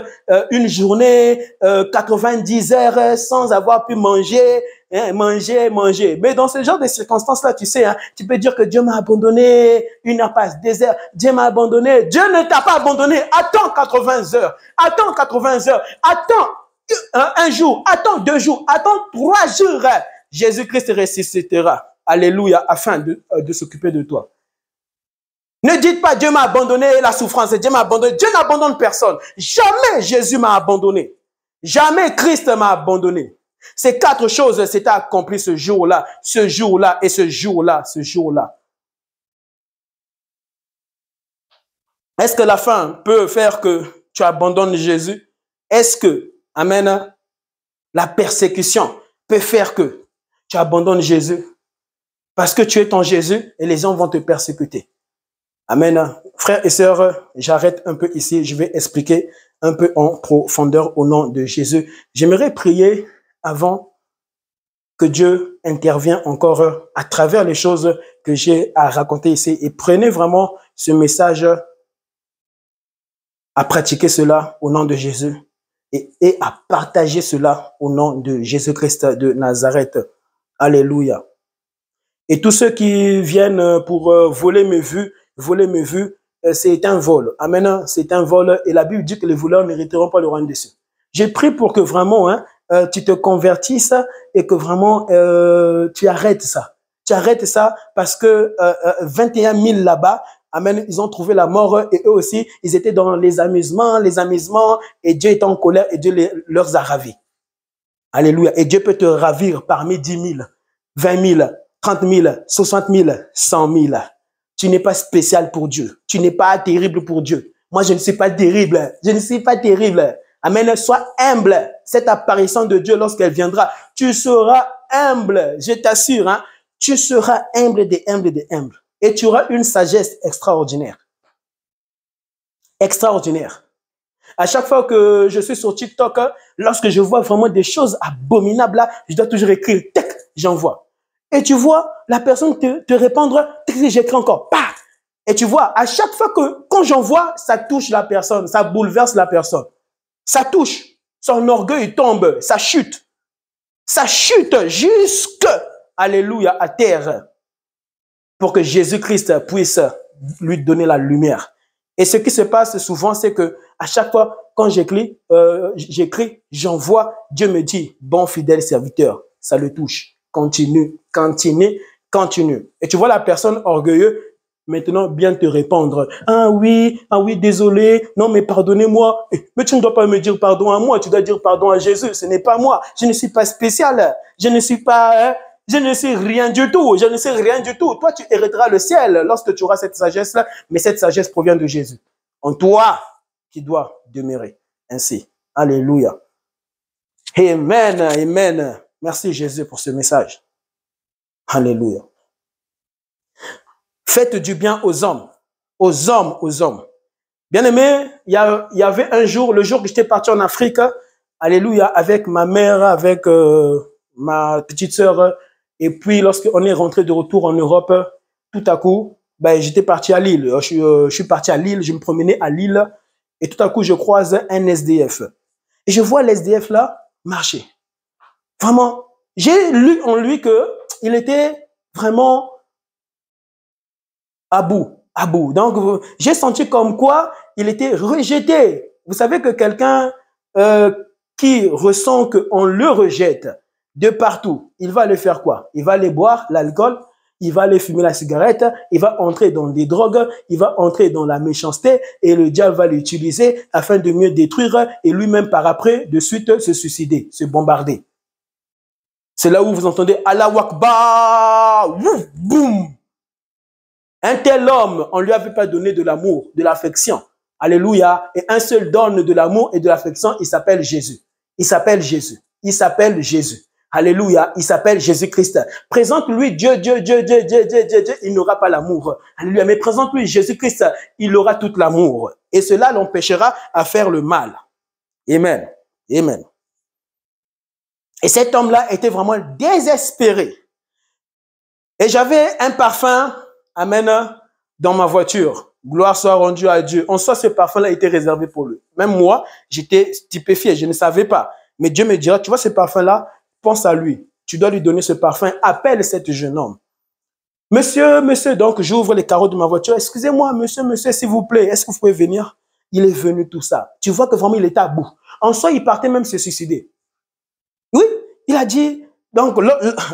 une journée, 90 heures sans avoir pu manger, hein, manger. Mais dans ce genre de circonstances-là, tu sais, hein, tu peux dire que Dieu m'a abandonné, une impasse désert, Dieu m'a abandonné. Dieu ne t'a pas abandonné. Attends 80 heures, attends 80 heures, attends un jour, attends 2 jours, attends 3 jours. Jésus-Christ ressuscitera. Alléluia, afin de s'occuper de toi. Ne dites pas Dieu m'a abandonné, la souffrance, Dieu m'a abandonné. Dieu n'abandonne personne. Jamais Jésus m'a abandonné. Jamais Christ m'a abandonné. Ces 4 choses s'étaient accomplies ce jour-là, ce jour-là et ce jour-là, ce jour-là. Est-ce que la faim peut faire que tu abandonnes Jésus? Est-ce que, amen, la persécution peut faire que tu abandonnes Jésus? Parce que tu es en Jésus et les gens vont te persécuter. Amen. Frères et sœurs, j'arrête un peu ici. Je vais expliquer un peu en profondeur au nom de Jésus. J'aimerais prier avant que Dieu intervienne encore à travers les choses que j'ai à raconter ici. Et prenez vraiment ce message à pratiquer cela au nom de Jésus et à partager cela au nom de Jésus-Christ de Nazareth. Alléluia. Et tous ceux qui viennent pour voler mes vues, c'est un vol. Amen. C'est un vol. Et la Bible dit que les voleurs n'hériteront pas le royaume des cieux. J'ai prié pour que vraiment tu te convertisses et que vraiment tu arrêtes ça. Tu arrêtes ça parce que 21 000 là-bas, amen, ils ont trouvé la mort et eux aussi, ils étaient dans les amusements et Dieu est en colère et Dieu leur a ravis. Alléluia. Et Dieu peut te ravir parmi 10 000, 20 000, 30 000, 60 000, 100 000. Tu n'es pas spécial pour Dieu. Tu n'es pas terrible pour Dieu. Moi, je ne suis pas terrible. Je ne suis pas terrible. Amen. Sois humble. Cette apparition de Dieu, lorsqu'elle viendra, tu seras humble. Je t'assure, hein, tu seras humble des humbles des humbles. Et tu auras une sagesse extraordinaire. Extraordinaire. À chaque fois que je suis sur TikTok, lorsque je vois vraiment des choses abominables, là, je dois toujours écrire, tac, j'envoie. Et tu vois, la personne te répondre, j'écris encore, bah! Et tu vois, à chaque fois que, quand j'envoie, ça touche la personne, ça bouleverse la personne. Ça touche. Son orgueil tombe, ça chute. Ça chute jusque, alléluia, à terre. Pour que Jésus-Christ puisse lui donner la lumière. Et ce qui se passe souvent, c'est que à chaque fois, quand j'écris, j'envoie, Dieu me dit, bon fidèle serviteur, ça le touche. Continue, continue, continue. Et tu vois la personne orgueilleuse maintenant bien te répondre. Ah oui, désolé, non mais pardonnez-moi. Mais tu ne dois pas me dire pardon à moi, tu dois dire pardon à Jésus. Ce n'est pas moi, je ne suis pas spécial, je ne suis rien du tout, je ne sais rien du tout. Toi, tu hériteras le ciel lorsque tu auras cette sagesse-là, mais cette sagesse provient de Jésus. En toi, qui doit demeurer ainsi. Alléluia. Amen, amen. Merci Jésus pour ce message. Alléluia. Faites du bien aux hommes. Aux hommes, aux hommes. Bien aimé, il y avait un jour, le jour que j'étais parti en Afrique, alléluia, avec ma mère, avec ma petite sœur. Et puis, lorsqu'on est rentré de retour en Europe, tout à coup, j'étais parti à Lille. Je suis parti à Lille, je me promenais à Lille. Et tout à coup, je croise un SDF. Et je vois l'SDF là marcher. Vraiment, j'ai lu en lui que il était vraiment à bout, à bout. Donc, j'ai senti comme quoi il était rejeté. Vous savez que quelqu'un qui ressent qu'on le rejette de partout, il va aller faire quoi? Il va aller boire l'alcool, il va aller fumer la cigarette, il va entrer dans des drogues, il va entrer dans la méchanceté et le diable va l'utiliser afin de mieux détruire et lui-même par après de suite se suicider, se bombarder. C'est là où vous entendez Allahu Akbar, ouf, boum. Un tel homme, on ne lui avait pas donné de l'amour, de l'affection. Alléluia. Et un seul donne de l'amour et de l'affection, il s'appelle Jésus. Il s'appelle Jésus. Il s'appelle Jésus. Alléluia. Il s'appelle Jésus-Christ. Présente-lui Dieu, il n'aura pas l'amour. Alléluia. Mais présente-lui Jésus-Christ, il aura tout l'amour. Et cela l'empêchera à faire le mal. Amen. Amen. Et cet homme-là était vraiment désespéré. Et j'avais un parfum, amen, dans ma voiture. Gloire soit rendue à Dieu. En soi, ce parfum-là était réservé pour lui. Même moi, j'étais stupéfié, je ne savais pas. Mais Dieu me dira, tu vois ce parfum-là, pense à lui. Tu dois lui donner ce parfum. Appelle cet jeune homme. Monsieur, donc j'ouvre les carreaux de ma voiture. Excusez-moi, monsieur, s'il vous plaît, est-ce que vous pouvez venir? Il est venu tout ça. Tu vois que vraiment, il était à bout. En soi, il partait même se suicider. Oui, il a dit, donc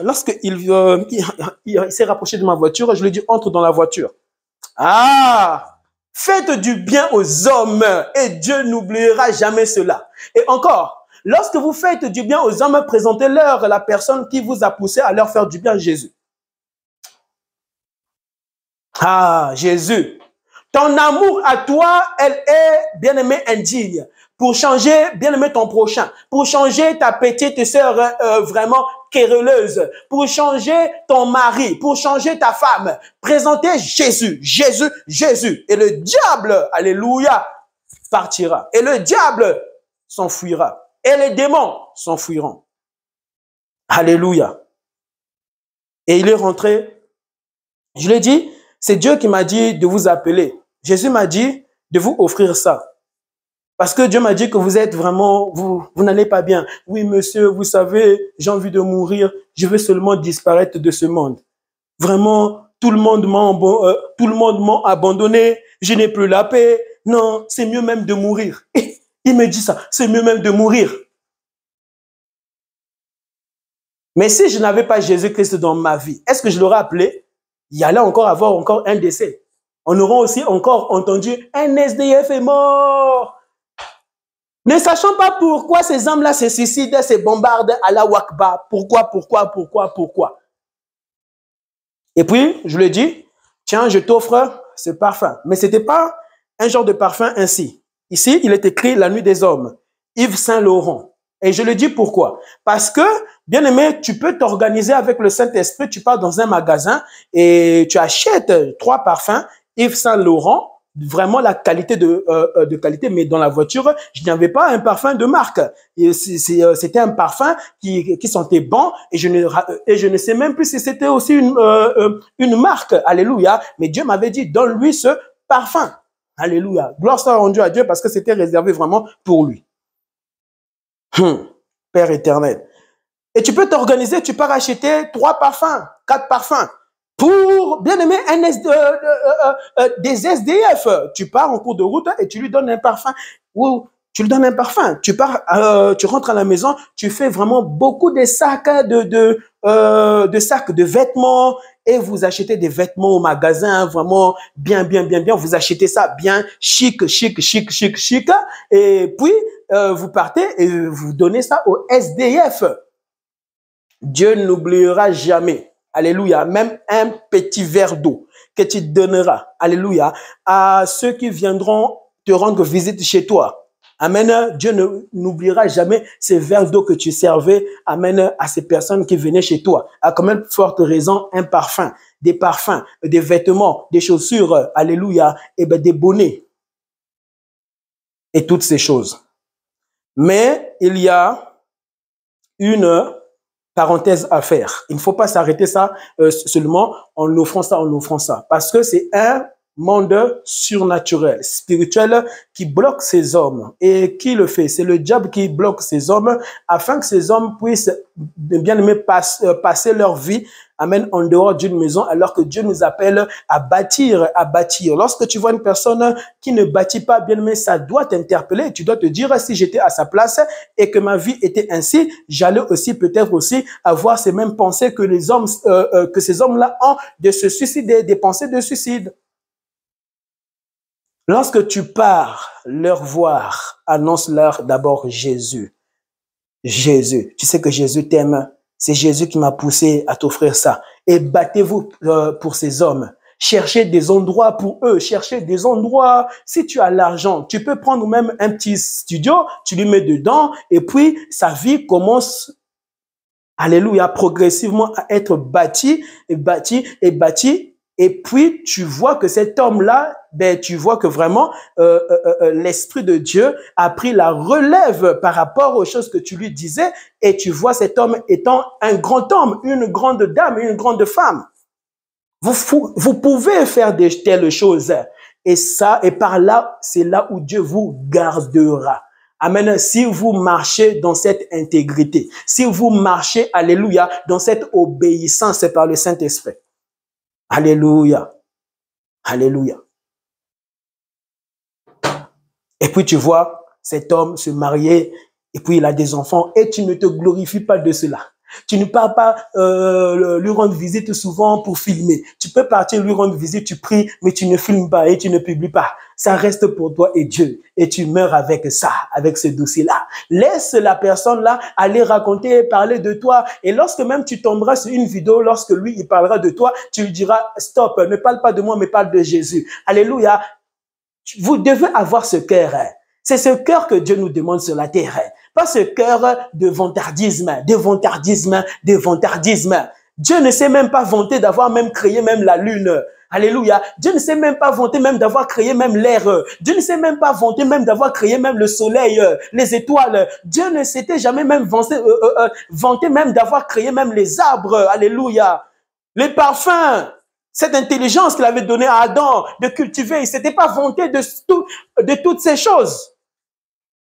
lorsqu'il il s'est rapproché de ma voiture, je lui ai dit, entre dans la voiture. Ah, faites du bien aux hommes et Dieu n'oubliera jamais cela. Et encore, lorsque vous faites du bien aux hommes, présentez-leur la personne qui vous a poussé à leur faire du bien, Jésus. Ah, Jésus, ton amour à toi, elle est, bien-aimé, indigne. Pour changer, bien-aimé, ton prochain. Pour changer ta petite sœur vraiment querelleuse. Pour changer ton mari. Pour changer ta femme. Présentez Jésus, Jésus, Jésus. Et le diable, alléluia, partira. Et le diable s'enfuira. Et les démons s'enfuiront. Alléluia. Et il est rentré. Je l'ai dit, c'est Dieu qui m'a dit de vous appeler. Jésus m'a dit de vous offrir ça. Parce que Dieu m'a dit que vous êtes vraiment, vous n'allez pas bien. Oui, monsieur, vous savez, j'ai envie de mourir. Je veux seulement disparaître de ce monde. Vraiment, tout le monde m'a abandonné. Je n'ai plus la paix. Non, c'est mieux même de mourir. Il me dit ça, c'est mieux même de mourir. Mais si je n'avais pas Jésus-Christ dans ma vie, est-ce que je l'aurais appelé? Il y allait encore avoir un décès. On aurait aussi encore entendu un SDF est mort. Ne sachant pas pourquoi ces hommes-là se suicident, se bombardent à la Wakba. Pourquoi? Et puis, je lui ai dit, tiens, je t'offre ce parfum. Mais ce n'était pas un genre de parfum ainsi. Ici, il est écrit La Nuit des Hommes, Yves Saint Laurent. Et je lui ai dit pourquoi. Parce que, bien aimé, tu peux t'organiser avec le Saint-Esprit, tu pars dans un magasin et tu achètes 3 parfums, Yves Saint Laurent, vraiment la qualité de qualité, mais dans la voiture, je n'avais pas un parfum de marque. C'était un parfum qui sentait bon et je ne sais même plus si c'était aussi une marque. Alléluia. Mais Dieu m'avait dit, donne-lui ce parfum. Alléluia. Gloire soit rendue à Dieu parce que c'était réservé vraiment pour lui. Père éternel. Et tu peux t'organiser, tu peux acheter 3 parfums, 4 parfums. Pour, bien aimé, des SDF, tu pars en cours de route et tu lui donnes un parfum. Ou tu lui donnes un parfum. Tu pars, tu rentres à la maison, tu fais vraiment beaucoup de sacs de sacs de vêtements et vous achetez des vêtements au magasin, vraiment bien. Vous achetez ça bien chic. Et puis, vous partez et vous donnez ça au SDF. Dieu n'oubliera jamais. Alléluia, même un petit verre d'eau que tu donneras, alléluia, à ceux qui viendront te rendre visite chez toi. Amen, Dieu n'oubliera jamais ces verres d'eau que tu servais, amen, à ces personnes qui venaient chez toi. À quand même forte raison, un parfum, des parfums, des vêtements, des chaussures, alléluia, et ben des bonnets. Et toutes ces choses. Mais il y a une parenthèse à faire. Il ne faut pas s'arrêter ça seulement en offrant ça, Parce que c'est un monde surnaturel, spirituel, qui bloque ces hommes. Et qui le fait? C'est le diable qui bloque ces hommes afin que ces hommes puissent, bien aimé, passer leur vie, amen, en dehors d'une maison, alors que Dieu nous appelle à bâtir, à bâtir. Lorsque tu vois une personne qui ne bâtit pas, bien aimé, ça doit t'interpeller. Tu dois te dire, si j'étais à sa place et que ma vie était ainsi, j'allais aussi peut-être aussi avoir ces mêmes pensées que les hommes, que ces hommes-là ont de se suicider, des pensées de suicide. Lorsque tu pars leur voir, annonce-leur d'abord Jésus. Jésus. Tu sais que Jésus t'aime. C'est Jésus qui m'a poussé à t'offrir ça. Et battez-vous pour ces hommes. Cherchez des endroits pour eux. Cherchez des endroits. Si tu as l'argent, tu peux prendre même un petit studio, tu lui mets dedans et puis sa vie commence, alléluia, progressivement à être bâtie et bâtie et bâtie. Et puis, tu vois que cet homme-là, ben, tu vois que vraiment, l'Esprit de Dieu a pris la relève par rapport aux choses que tu lui disais. Et tu vois cet homme étant un grand homme, une grande dame, une grande femme. Vous pouvez faire de telles choses. Et ça, et par là, c'est là où Dieu vous gardera. Amen. Si vous marchez dans cette intégrité, si vous marchez, alléluia, dans cette obéissance par le Saint-Esprit. Alléluia. Alléluia. Et puis tu vois cet homme se marier et puis il a des enfants et tu ne te glorifies pas de cela. Tu ne pars pas lui rendre visite souvent pour filmer. Tu peux partir lui rendre visite, tu pries, mais tu ne filmes pas et tu ne publies pas. Ça reste pour toi et Dieu. Et tu meurs avec ça, avec ce dossier-là. Laisse la personne-là aller raconter, parler de toi. Et lorsque même tu tomberas sur une vidéo, lorsque lui, il parlera de toi, tu lui diras, stop, ne parle pas de moi, mais parle de Jésus. Alléluia. Vous devez avoir ce cœur. C'est ce cœur que Dieu nous demande sur la terre. Pas ce cœur de vantardisme, de vantardisme, de vantardisme. Dieu ne s'est même pas vanté d'avoir même créé même la lune. Alléluia. Dieu ne s'est même pas vanté même d'avoir créé même l'air. Dieu ne s'est même pas vanté même d'avoir créé même le soleil, les étoiles. Dieu ne s'était jamais même vanté même d'avoir créé même les arbres. Alléluia. Les parfums. Cette intelligence qu'il avait donnée à Adam de cultiver, il ne s'était pas vanté de toutes ces choses.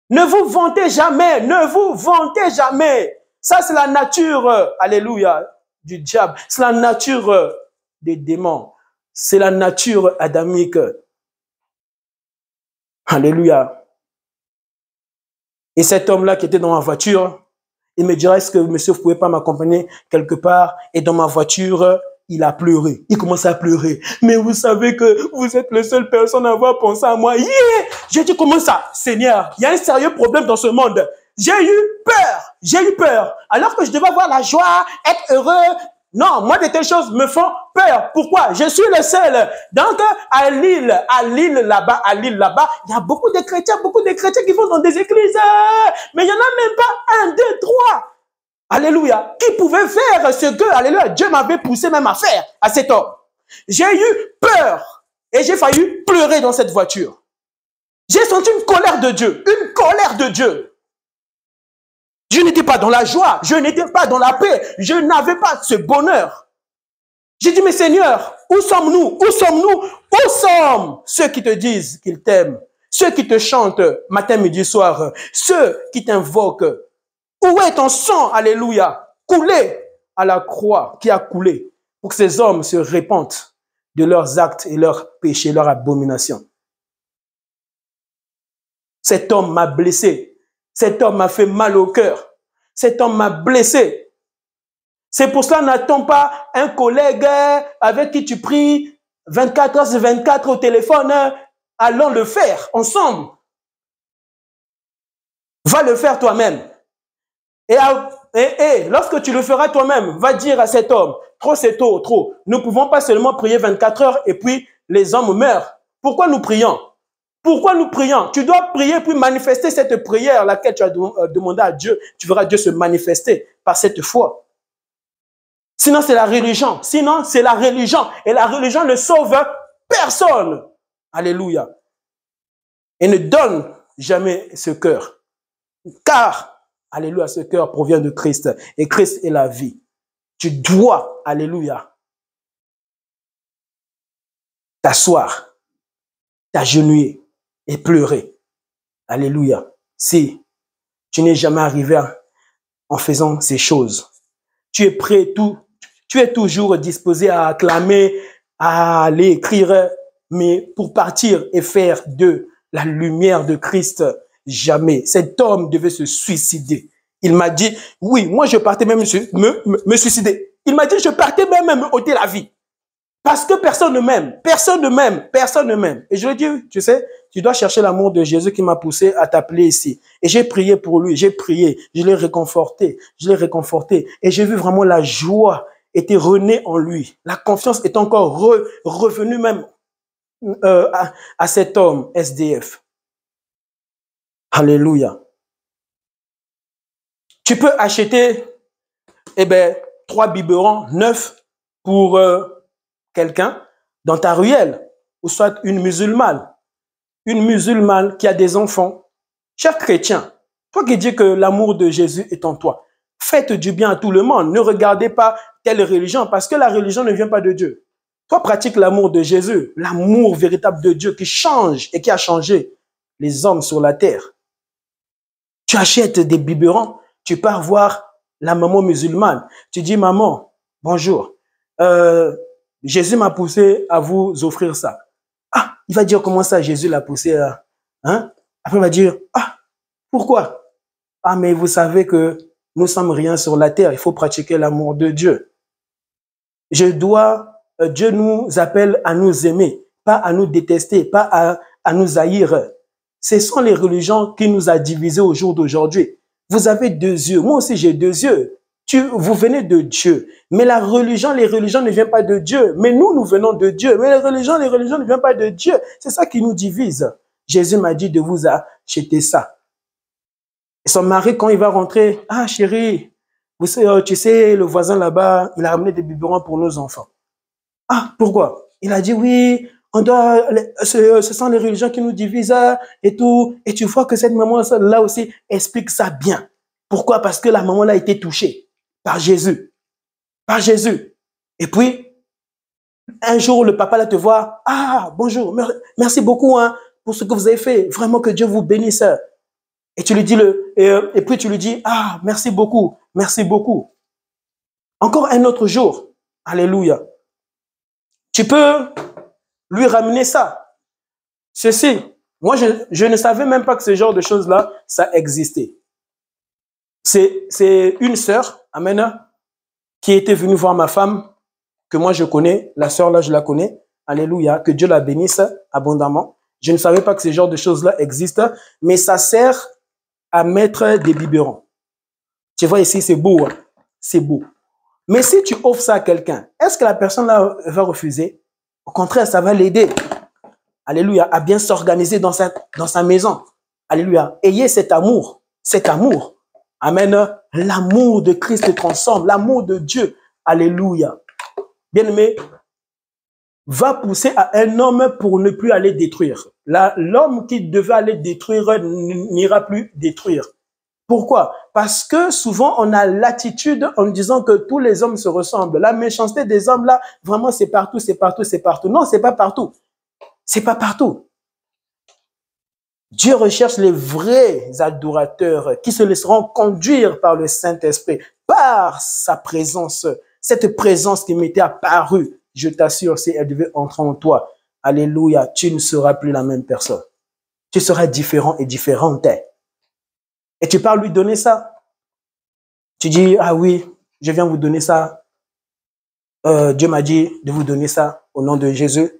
Ne vous vantez jamais, ne vous vantez jamais. Ça, c'est la nature, alléluia, du diable. C'est la nature des démons. C'est la nature adamique. Alléluia. Et cet homme-là qui était dans ma voiture, il me dirait, est-ce que monsieur, vous ne pouvez pas m'accompagner quelque part? Et dans ma voiture, il a pleuré. Il commence à pleurer. Mais vous savez que vous êtes la seule personne à avoir pensé à moi. Yeah! J'ai dit, comment ça? Seigneur, il y a un sérieux problème dans ce monde. J'ai eu peur. J'ai eu peur. Alors que je devais avoir la joie, être heureux. Non, moi, de telles choses me font peur. Pourquoi? Je suis le seul. Donc, à Lille là-bas, il y a beaucoup de chrétiens qui vont dans des églises. Mais il n'y en a même pas 1, 2, 3. Alléluia. Qui pouvait faire ce que, alléluia, Dieu m'avait poussé même à faire à cet homme. J'ai eu peur et j'ai failli pleurer dans cette voiture. J'ai senti une colère de Dieu, une colère de Dieu. Je n'étais pas dans la joie, je n'étais pas dans la paix, je n'avais pas ce bonheur. J'ai dit, mais Seigneur, où sommes-nous? Où sommes-nous? Où sont ceux qui te disent qu'ils t'aiment? Ceux qui te chantent matin, midi, soir? Ceux qui t'invoquent? Où est ton sang, alléluia, coulé à la croix, qui a coulé pour que ces hommes se repentent de leurs actes et leurs péchés, leurs abominations? Cet homme m'a blessé. Cet homme m'a fait mal au cœur. Cet homme m'a blessé. C'est pour cela, n'attends pas un collègue avec qui tu pries 24 heures sur 24 au téléphone. Allons le faire ensemble. Va le faire toi-même. Et lorsque tu le feras toi-même, va dire à cet homme, trop c'est tôt, trop. Nous ne pouvons pas seulement prier 24 heures et puis les hommes meurent. Pourquoi nous prions? Pourquoi nous prions? Tu dois prier puis manifester cette prière laquelle tu as demandé à Dieu. Tu verras Dieu se manifester par cette foi. Sinon, c'est la religion. Sinon, c'est la religion. Et la religion ne sauve personne. Alléluia. Et ne donne jamais ce cœur. Car, alléluia, ce cœur provient de Christ. Et Christ est la vie. Tu dois, alléluia, t'asseoir t'agenouiller et pleurer. Alléluia. Si tu n'es jamais arrivé en faisant ces choses, tu es prêt, tu es toujours disposé à acclamer, à aller écrire, mais pour partir et faire de la lumière de Christ, jamais. Cet homme devait se suicider. Il m'a dit, oui, moi je partais même me suicider. Il m'a dit, je partais même me ôter la vie. Parce que personne ne m'aime, personne ne m'aime, personne ne m'aime. Et je lui ai dit, tu sais, tu dois chercher l'amour de Jésus qui m'a poussé à t'appeler ici. Et j'ai prié pour lui, j'ai prié, je l'ai réconforté, Et j'ai vu vraiment la joie était renée en lui. La confiance est encore revenue même à cet homme SDF. Alléluia. Tu peux acheter, 3 biberons neufs pour quelqu'un dans ta ruelle, ou soit une musulmane qui a des enfants. Cher chrétien, toi qui dis que l'amour de Jésus est en toi, faites du bien à tout le monde. Ne regardez pas telle religion, parce que la religion ne vient pas de Dieu. Toi, pratique l'amour de Jésus, l'amour véritable de Dieu qui change et qui a changé les hommes sur la terre. Tu achètes des biberons, tu pars voir la maman musulmane. Tu dis, maman, bonjour, Jésus m'a poussé à vous offrir ça. Ah, il va dire comment ça, Jésus l'a poussé à... Hein? Après, il va dire, ah, pourquoi? Ah, mais vous savez que nous sommes rien sur la terre. Il faut pratiquer l'amour de Dieu. Dieu nous appelle à nous aimer, pas à nous détester, pas à nous haïr. Ce sont les religions qui nous a divisés au jour d'aujourd'hui. Vous avez 2 yeux. Moi aussi, j'ai 2 yeux. Vous venez de Dieu. Mais les religions ne viennent pas de Dieu. Mais nous venons de Dieu. Mais les religions ne viennent pas de Dieu. C'est ça qui nous divise. Jésus m'a dit de vous acheter ça. Et son mari, quand il va rentrer, ah chérie, tu sais, le voisin là-bas, il a ramené des biberons pour nos enfants. Ah, pourquoi? Il a dit oui, ce sont les religions qui nous divisent et tout. Et tu vois que cette maman-là aussi explique ça bien. Pourquoi? Parce que la maman-là a été touchée par Jésus. Par Jésus. Et puis, un jour, le papa là te voit. Ah, bonjour, merci beaucoup pour ce que vous avez fait. Vraiment que Dieu vous bénisse. Et tu lui dis et puis tu lui dis, ah, merci beaucoup, merci beaucoup. Encore un autre jour. Alléluia. Tu peux lui ramener ça. Ceci. Moi, je ne savais même pas que ce genre de choses-là, ça existait. C'est une sœur, amen, qui était venue voir ma femme, que moi je connais. La sœur là, je la connais. Alléluia. Que Dieu la bénisse abondamment. Je ne savais pas que ce genre de choses-là existent, mais ça sert à mettre des biberons. Tu vois ici, c'est beau. Hein? C'est beau. Mais si tu offres ça à quelqu'un, est-ce que la personne là va refuser? Au contraire, ça va l'aider. Alléluia. À bien s'organiser dans sa maison. Alléluia. Ayez cet amour. Cet amour. Amen. L'amour de Christ transforme. L'amour de Dieu. Alléluia. Bien-aimé, va pousser à un homme pour ne plus aller détruire. L'homme qui devait aller détruire n'ira plus détruire. Pourquoi? Parce que souvent, on a l'attitude en disant que tous les hommes se ressemblent. La méchanceté des hommes, là, vraiment, c'est partout, c'est partout, c'est partout. Non, c'est pas partout. C'est pas partout. Dieu recherche les vrais adorateurs qui se laisseront conduire par le Saint-Esprit, par sa présence. Cette présence qui m'était apparue, je t'assure, si elle devait entrer en toi, alléluia, tu ne seras plus la même personne. Tu seras différent et différente. Et tu pars lui donner ça. Tu dis, ah oui, je viens vous donner ça. Dieu m'a dit de vous donner ça au nom de Jésus.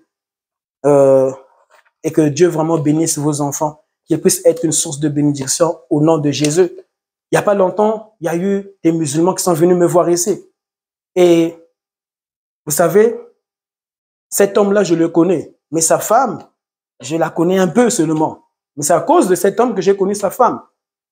Et que Dieu vraiment bénisse vos enfants, qu'ils puissent être une source de bénédiction au nom de Jésus. Il n'y a pas longtemps, il y a eu des musulmans qui sont venus me voir ici. Et vous savez, cet homme-là, je le connais. Mais sa femme, je la connais un peu seulement. Mais c'est à cause de cet homme que j'ai connu sa femme.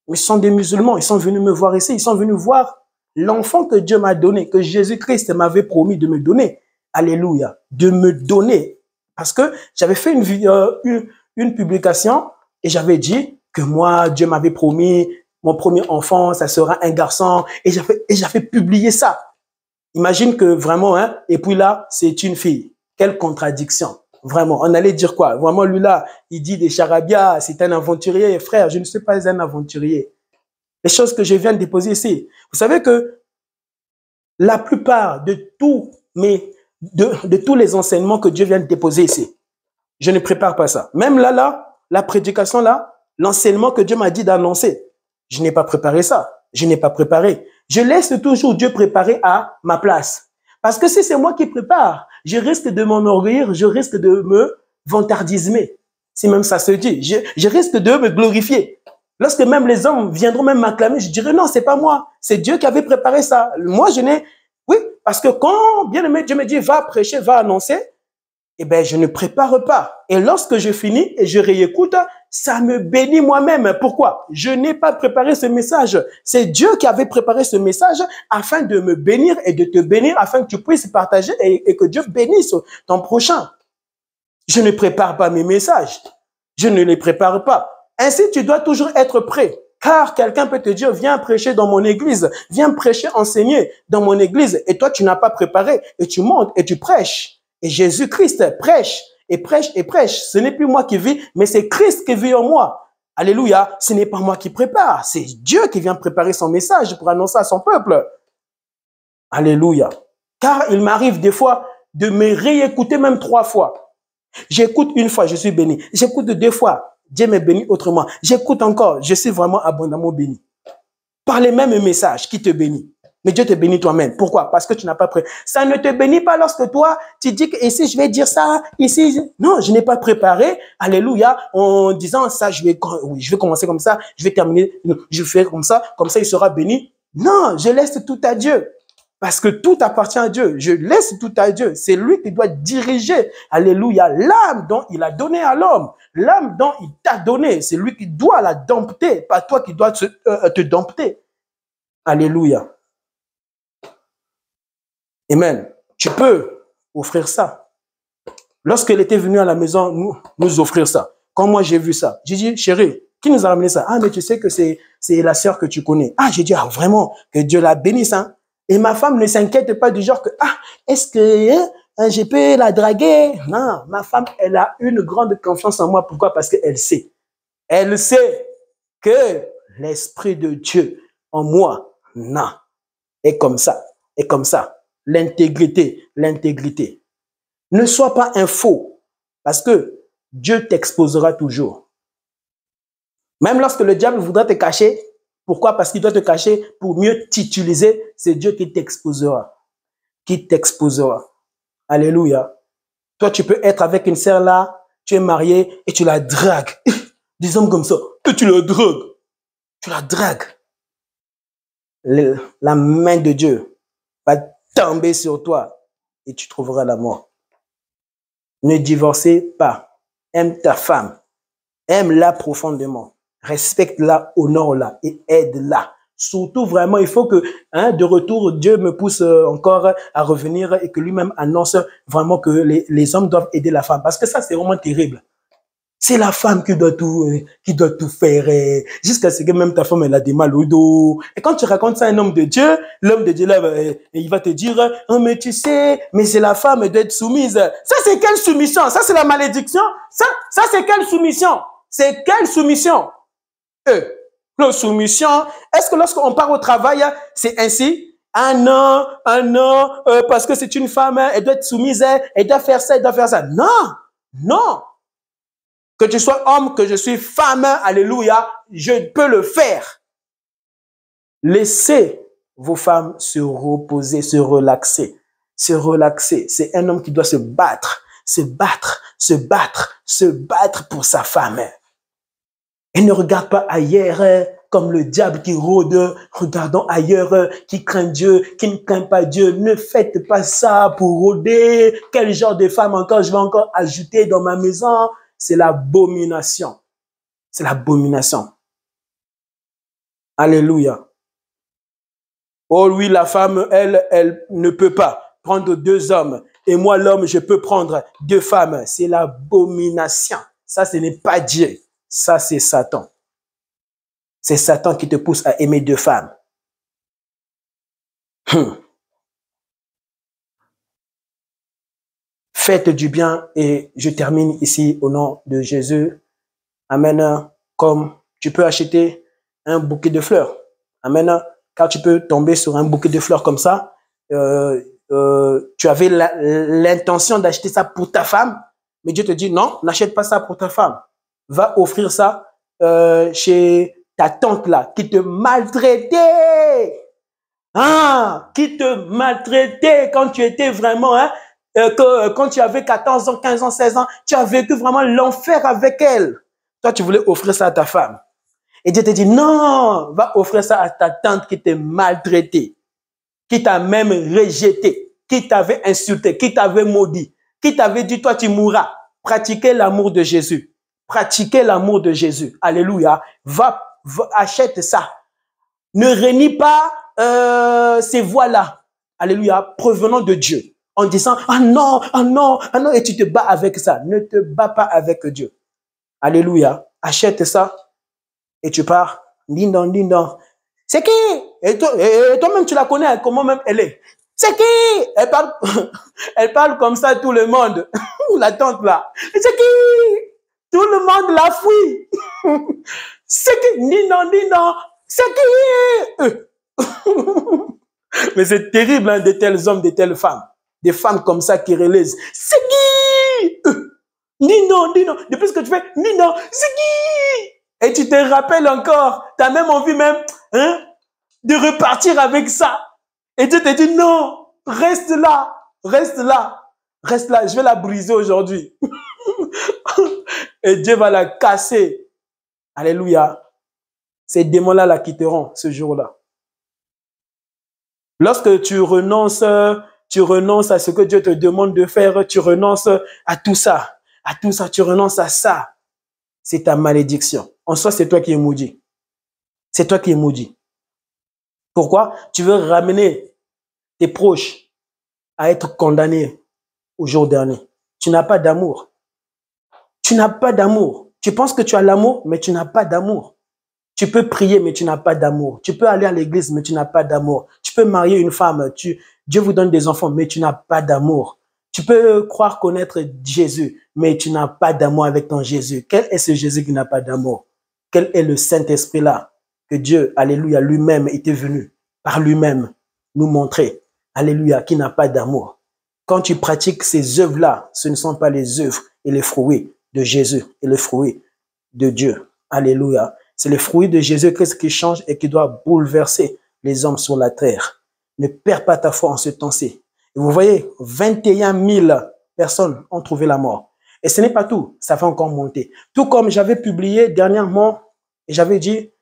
Mais ce sont des musulmans, ils sont venus me voir ici, ils sont venus voir l'enfant que Dieu m'a donné, que Jésus-Christ m'avait promis de me donner. Alléluia, de me donner. Parce que j'avais fait une publication et j'avais dit que moi, Dieu m'avait promis, mon premier enfant, ça sera un garçon. Et j'avais publié ça. Imagine que vraiment, hein, et puis là, c'est une fille. Quelle contradiction. Vraiment, on allait dire quoi? Vraiment, lui là, il dit des charabia, c'est un aventurier. Frère, je ne suis pas un aventurier. Les choses que je viens de déposer ici. Vous savez que la plupart de de tous les enseignements que Dieu vient de déposer ici, je ne prépare pas ça. Même là, la prédication là, l'enseignement que Dieu m'a dit d'annoncer, je n'ai pas préparé ça. Je n'ai pas préparé. Je laisse toujours Dieu préparer à ma place. Parce que si c'est moi qui prépare, je risque de m'enorgueillir, je risque de me vantardismer. Si même ça se dit, je risque de me glorifier. Lorsque même les hommes viendront même m'acclamer, je dirais non, c'est pas moi. C'est Dieu qui avait préparé ça. Moi, je n'ai... Oui, parce que quand, bien aimé, Dieu me dit, va prêcher, va annoncer, eh bien, je ne prépare pas. Et lorsque je finis et je réécoute, ça me bénit moi-même. Pourquoi? Je n'ai pas préparé ce message. C'est Dieu qui avait préparé ce message afin de me bénir et de te bénir, afin que tu puisses partager et que Dieu bénisse ton prochain. Je ne prépare pas mes messages. Je ne les prépare pas. Ainsi, tu dois toujours être prêt. Car quelqu'un peut te dire, viens prêcher dans mon église, viens prêcher, enseigner dans mon église. Et toi, tu n'as pas préparé. Et tu montes et tu prêches. Et Jésus-Christ prêche et prêche et prêche. Ce n'est plus moi qui vis, mais c'est Christ qui vit en moi. Alléluia. Ce n'est pas moi qui prépare. C'est Dieu qui vient préparer son message pour annoncer à son peuple. Alléluia. Car il m'arrive des fois de me réécouter même 3 fois. J'écoute une fois, je suis béni. J'écoute 2 fois, Dieu me bénit autrement. J'écoute encore, je suis vraiment abondamment béni. Par les mêmes messages qui te bénit. Mais Dieu te bénit toi-même. Pourquoi? Parce que tu n'as pas préparé. Ça ne te bénit pas lorsque toi, tu dis que ici, je vais dire ça, ici. Non, je n'ai pas préparé. Alléluia. En disant ça, je vais commencer comme ça, je vais terminer, je vais faire comme ça, il sera béni. Non, je laisse tout à Dieu. Parce que tout appartient à Dieu. Je laisse tout à Dieu. C'est lui qui doit diriger, alléluia, l'âme dont il a donné à l'homme. L'âme dont il t'a donné. C'est lui qui doit la dompter, pas toi qui dois te dompter. Alléluia. Amen. Tu peux offrir ça. Lorsqu'elle était venue à la maison nous offrir ça, quand moi j'ai vu ça, j'ai dit, chérie, qui nous a ramené ça? Ah, mais tu sais que c'est la sœur que tu connais. Ah, j'ai dit, ah, vraiment, que Dieu la bénisse, hein. Et ma femme ne s'inquiète pas du genre que, ah, est-ce que je peux la draguer? Non, ma femme, elle a une grande confiance en moi. Pourquoi? Parce qu'elle sait. Elle sait que l'Esprit de Dieu en moi, non, est comme ça, est comme ça. L'intégrité, l'intégrité. Ne sois pas un faux, parce que Dieu t'exposera toujours. Même lorsque le diable voudra te cacher, pourquoi? Parce qu'il doit te cacher pour mieux t'utiliser, c'est Dieu qui t'exposera. Qui t'exposera. Alléluia. Toi, tu peux être avec une sœur là, tu es marié et tu la dragues. Des hommes comme ça, et tu la dragues. Tu la dragues. La main de Dieu va tomber sur toi et tu trouveras la mort. Ne divorcez pas. Aime ta femme. Aime-la profondément. Respecte-la, honore-la et aide-la. Surtout, vraiment, il faut que, de retour, Dieu me pousse encore à revenir et que lui-même annonce vraiment que les hommes doivent aider la femme. Parce que ça, c'est vraiment terrible. C'est la femme qui doit tout faire, jusqu'à ce que même ta femme, elle a des mal au dos. Et quand tu racontes ça à un homme de Dieu, l'homme de Dieu, là, il va te dire, oh, mais tu sais, mais c'est la femme, elle doit être soumise. Ça, c'est quelle soumission? Ça, c'est la malédiction? Ça, c'est quelle soumission? C'est quelle soumission? La soumission, est-ce que lorsqu'on part au travail, c'est ainsi? Ah non, parce que c'est une femme, elle doit être soumise, elle doit faire ça, elle doit faire ça. Non, non. Que tu sois homme, que je suis femme, alléluia, je peux le faire. Laissez vos femmes se reposer, se relaxer, se relaxer. C'est un homme qui doit se battre, se battre, se battre, se battre pour sa femme. Et ne regarde pas ailleurs comme le diable qui rôde, regardons ailleurs, qui craint Dieu, qui ne craint pas Dieu. Ne faites pas ça pour rôder. Quel genre de femme encore je vais encore ajouter dans ma maison? C'est l'abomination. C'est l'abomination. Alléluia. Oh oui, la femme, elle ne peut pas prendre 2 hommes. Et moi, l'homme, je peux prendre 2 femmes. C'est l'abomination. Ça, ce n'est pas Dieu. Ça, c'est Satan. C'est Satan qui te pousse à aimer 2 femmes. Faites du bien et je termine ici au nom de Jésus. Amen. Comme tu peux acheter un bouquet de fleurs. Amen. Car tu peux tomber sur un bouquet de fleurs comme ça. Tu avais l'intention d'acheter ça pour ta femme, mais Dieu te dit non, n'achète pas ça pour ta femme. Va offrir ça chez ta tante là, qui te maltraitait. Ah, qui te maltraitait quand tu étais vraiment, hein, quand tu avais 14 ans, 15 ans, 16 ans, tu as vécu vraiment l'enfer avec elle. Toi, tu voulais offrir ça à ta femme. Et Dieu te dit, non, va offrir ça à ta tante qui t'a maltraité, qui t'a même rejeté, qui t'avait insulté, qui t'avait maudit, qui t'avait dit, toi, tu mourras. Pratiquez l'amour de Jésus. Pratiquez l'amour de Jésus. Alléluia. Va, achète ça. Ne renie pas ces voix-là, alléluia, provenant de Dieu, en disant, ah non, ah non, ah non, et tu te bats avec ça. Ne te bats pas avec Dieu. Alléluia. Achète ça et tu pars. Dindon, dindon. C'est qui? Et toi-même, tu la connais, comment même elle est. C'est qui? Elle parle comme ça à tout le monde. La tante là. C'est qui? Tout le monde la fuit. C'est qui? Dindon, dindon. C'est qui? Mais c'est terrible, hein, de tels hommes, de telles femmes. Des femmes comme ça qui réalisent. C'est qui? Dis non, dis non. Depuis ce que tu fais, dis non, c'est qui? Et tu te rappelles encore. Tu as même envie même, hein, de repartir avec ça. Et tu te dis non, reste là, reste là, reste là. Je vais la briser aujourd'hui. Et Dieu va la casser. Alléluia. Ces démons-là la quitteront ce jour-là. Lorsque tu renonces à ce que Dieu te demande de faire, tu renonces à tout ça, tu renonces à ça. C'est ta malédiction. En soi, c'est toi qui es maudit. C'est toi qui es maudit. Pourquoi? Tu veux ramener tes proches à être condamnés au jour dernier. Tu n'as pas d'amour. Tu n'as pas d'amour. Tu penses que tu as l'amour, mais tu n'as pas d'amour. Tu peux prier, mais tu n'as pas d'amour. Tu peux aller à l'église, mais tu n'as pas d'amour. Tu peux marier une femme, Dieu vous donne des enfants, mais tu n'as pas d'amour. Tu peux croire connaître Jésus, mais tu n'as pas d'amour avec ton Jésus. Quel est ce Jésus qui n'a pas d'amour? Quel est le Saint-Esprit là? Que Dieu, alléluia, lui-même était venu par lui-même nous montrer, alléluia, qui n'a pas d'amour. Quand tu pratiques ces œuvres-là, ce ne sont pas les œuvres et les fruits de Jésus et les fruits de Dieu. Alléluia. C'est le fruit de Jésus-Christ qui change et qui doit bouleverser les hommes sur la terre. Ne perds pas ta foi en ce temps-ci. Et vous voyez, 21 000 personnes ont trouvé la mort. Et ce n'est pas tout, ça va encore monter. Tout comme j'avais publié dernièrement, et j'avais dit,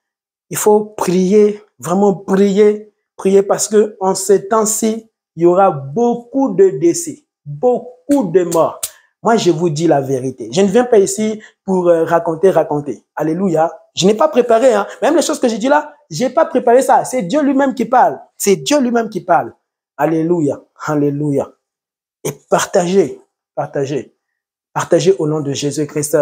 il faut prier, vraiment prier, prier parce que en ce temps-ci, il y aura beaucoup de décès, beaucoup de morts. Moi, je vous dis la vérité. Je ne viens pas ici pour raconter. Alléluia. Je n'ai pas préparé, hein. Même les choses que j'ai dit là, j'ai pas préparé ça. C'est Dieu lui-même qui parle. C'est Dieu lui-même qui parle. Alléluia. Alléluia. Et partagez au nom de Jésus-Christ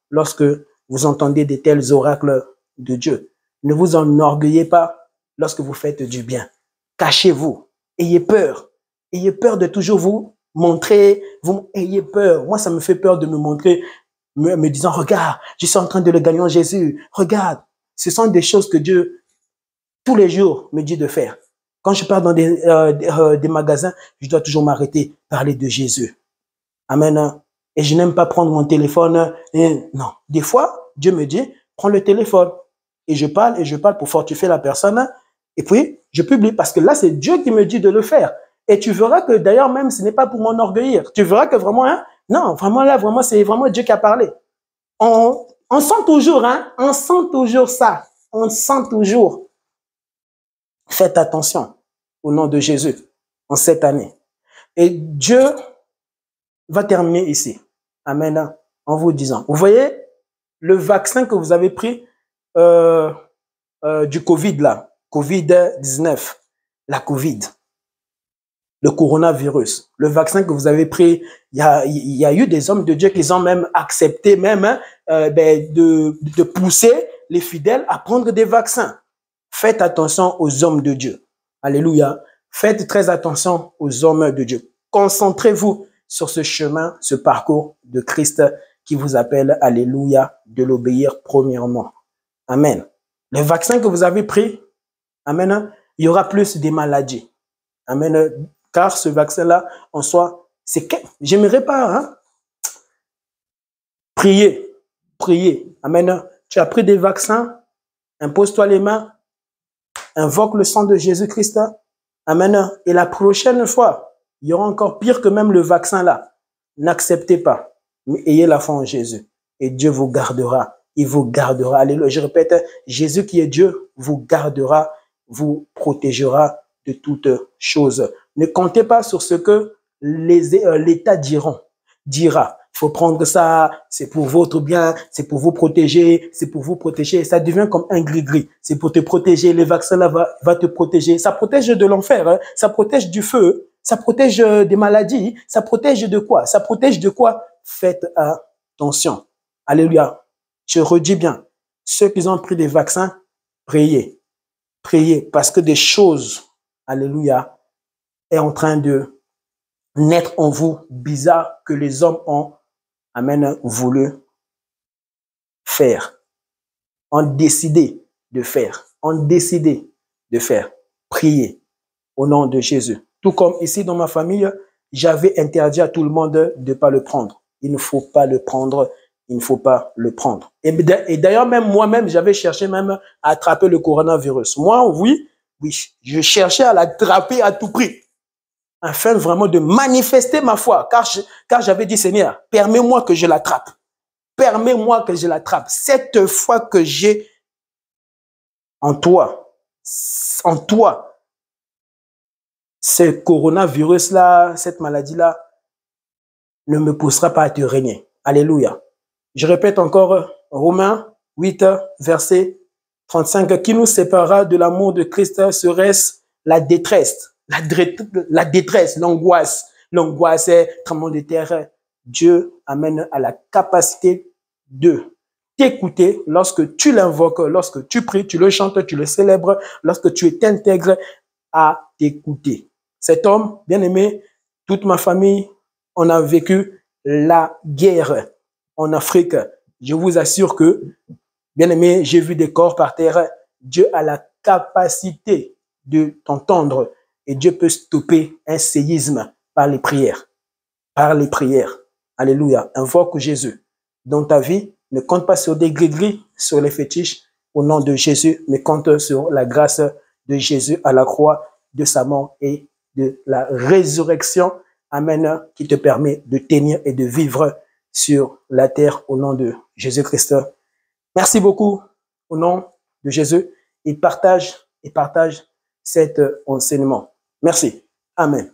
lorsque vous entendez de tels oracles de Dieu. Ne vous enorgueillez pas lorsque vous faites du bien. Cachez-vous. Ayez peur. Ayez peur de toujours vous montrer, vous ayez peur. Moi, ça me fait peur de me montrer, me disant, regarde, je suis en train de le gagner en Jésus. Regarde, ce sont des choses que Dieu, tous les jours, me dit de faire. Quand je pars dans des magasins, je dois toujours m'arrêter, parler de Jésus. Amen. Et je n'aime pas prendre mon téléphone. Non, des fois, Dieu me dit, prends le téléphone. Et je parle pour fortifier la personne. Et puis, je publie parce que là, c'est Dieu qui me dit de le faire. Et tu verras que d'ailleurs, même, ce n'est pas pour m'enorgueillir. Tu verras que vraiment, hein, non, vraiment là, vraiment, c'est vraiment Dieu qui a parlé. On sent toujours, hein, on sent toujours ça. On sent toujours. Faites attention au nom de Jésus en cette année. Et Dieu va terminer ici. Amen. En vous disant, vous voyez, le vaccin que vous avez pris du Covid là, Covid-19, la Covid. Le coronavirus, le vaccin que vous avez pris, il y a eu des hommes de Dieu qui ont même accepté même de pousser les fidèles à prendre des vaccins. Faites attention aux hommes de Dieu. Alléluia. Faites très attention aux hommes de Dieu. Concentrez-vous sur ce chemin, ce parcours de Christ qui vous appelle, alléluia, de l'obéir premièrement. Amen. Le vaccin que vous avez pris, amen, il y aura plus de maladies. Amen. Car ce vaccin-là, en soi, c'est que j'aimerais pas, hein? Prier, prier. Amen. Tu as pris des vaccins, impose-toi les mains, invoque le sang de Jésus-Christ. Amen. Et la prochaine fois, il y aura encore pire que même le vaccin là. N'acceptez pas, mais ayez la foi en Jésus. Et Dieu vous gardera. Il vous gardera. Alléluia. Je répète, Jésus qui est Dieu vous gardera, vous protégera de toutes choses. Ne comptez pas sur ce que l'État dira. Il faut prendre ça, c'est pour votre bien, c'est pour vous protéger, c'est pour vous protéger. Ça devient comme un gris-gris. C'est pour te protéger. Les vaccins là va te protéger. Ça protège de l'enfer, hein. Ça protège du feu, ça protège des maladies, ça protège de quoi? Ça protège de quoi? Faites attention. Alléluia. Je redis bien, ceux qui ont pris des vaccins, priez. Priez parce que des choses, alléluia, est en train de naître en vous bizarre que les hommes ont, amen, voulu faire, ont décidé de faire, prier au nom de Jésus. Tout comme ici dans ma famille, j'avais interdit à tout le monde de ne pas le prendre. Il ne faut pas le prendre, il ne faut pas le prendre. Et d'ailleurs, même moi-même, j'avais cherché même à attraper le coronavirus. Moi, oui, je cherchais à l'attraper à tout prix, afin vraiment de manifester ma foi, car j'avais dit, Seigneur, permets-moi que je l'attrape. Permets-moi que je l'attrape. Cette foi que j'ai en toi, ce coronavirus-là, cette maladie-là, ne me poussera pas à te régner. Alléluia. Je répète encore, Romains 8, verset 35, qui nous séparera de l'amour de Christ serait-ce la détresse, l'angoisse. L'angoisse est tremblement de terre. Dieu amène à la capacité de t'écouter lorsque tu l'invoques, lorsque tu pries, tu le chantes, tu le célèbres, lorsque tu t'intègres à t'écouter. Cet homme, bien aimé, toute ma famille, on a vécu la guerre en Afrique. Je vous assure que, bien aimé, j'ai vu des corps par terre. Dieu a la capacité de t'entendre et Dieu peut stopper un séisme par les prières. Par les prières. Alléluia. Invoque Jésus dans ta vie. Ne compte pas sur des gris-gris, sur les fétiches. Au nom de Jésus, mais compte sur la grâce de Jésus à la croix, de sa mort et de la résurrection. Amen. Qui te permet de tenir et de vivre sur la terre au nom de Jésus-Christ. Merci beaucoup au nom de Jésus et partage cet enseignement. Merci. Amen.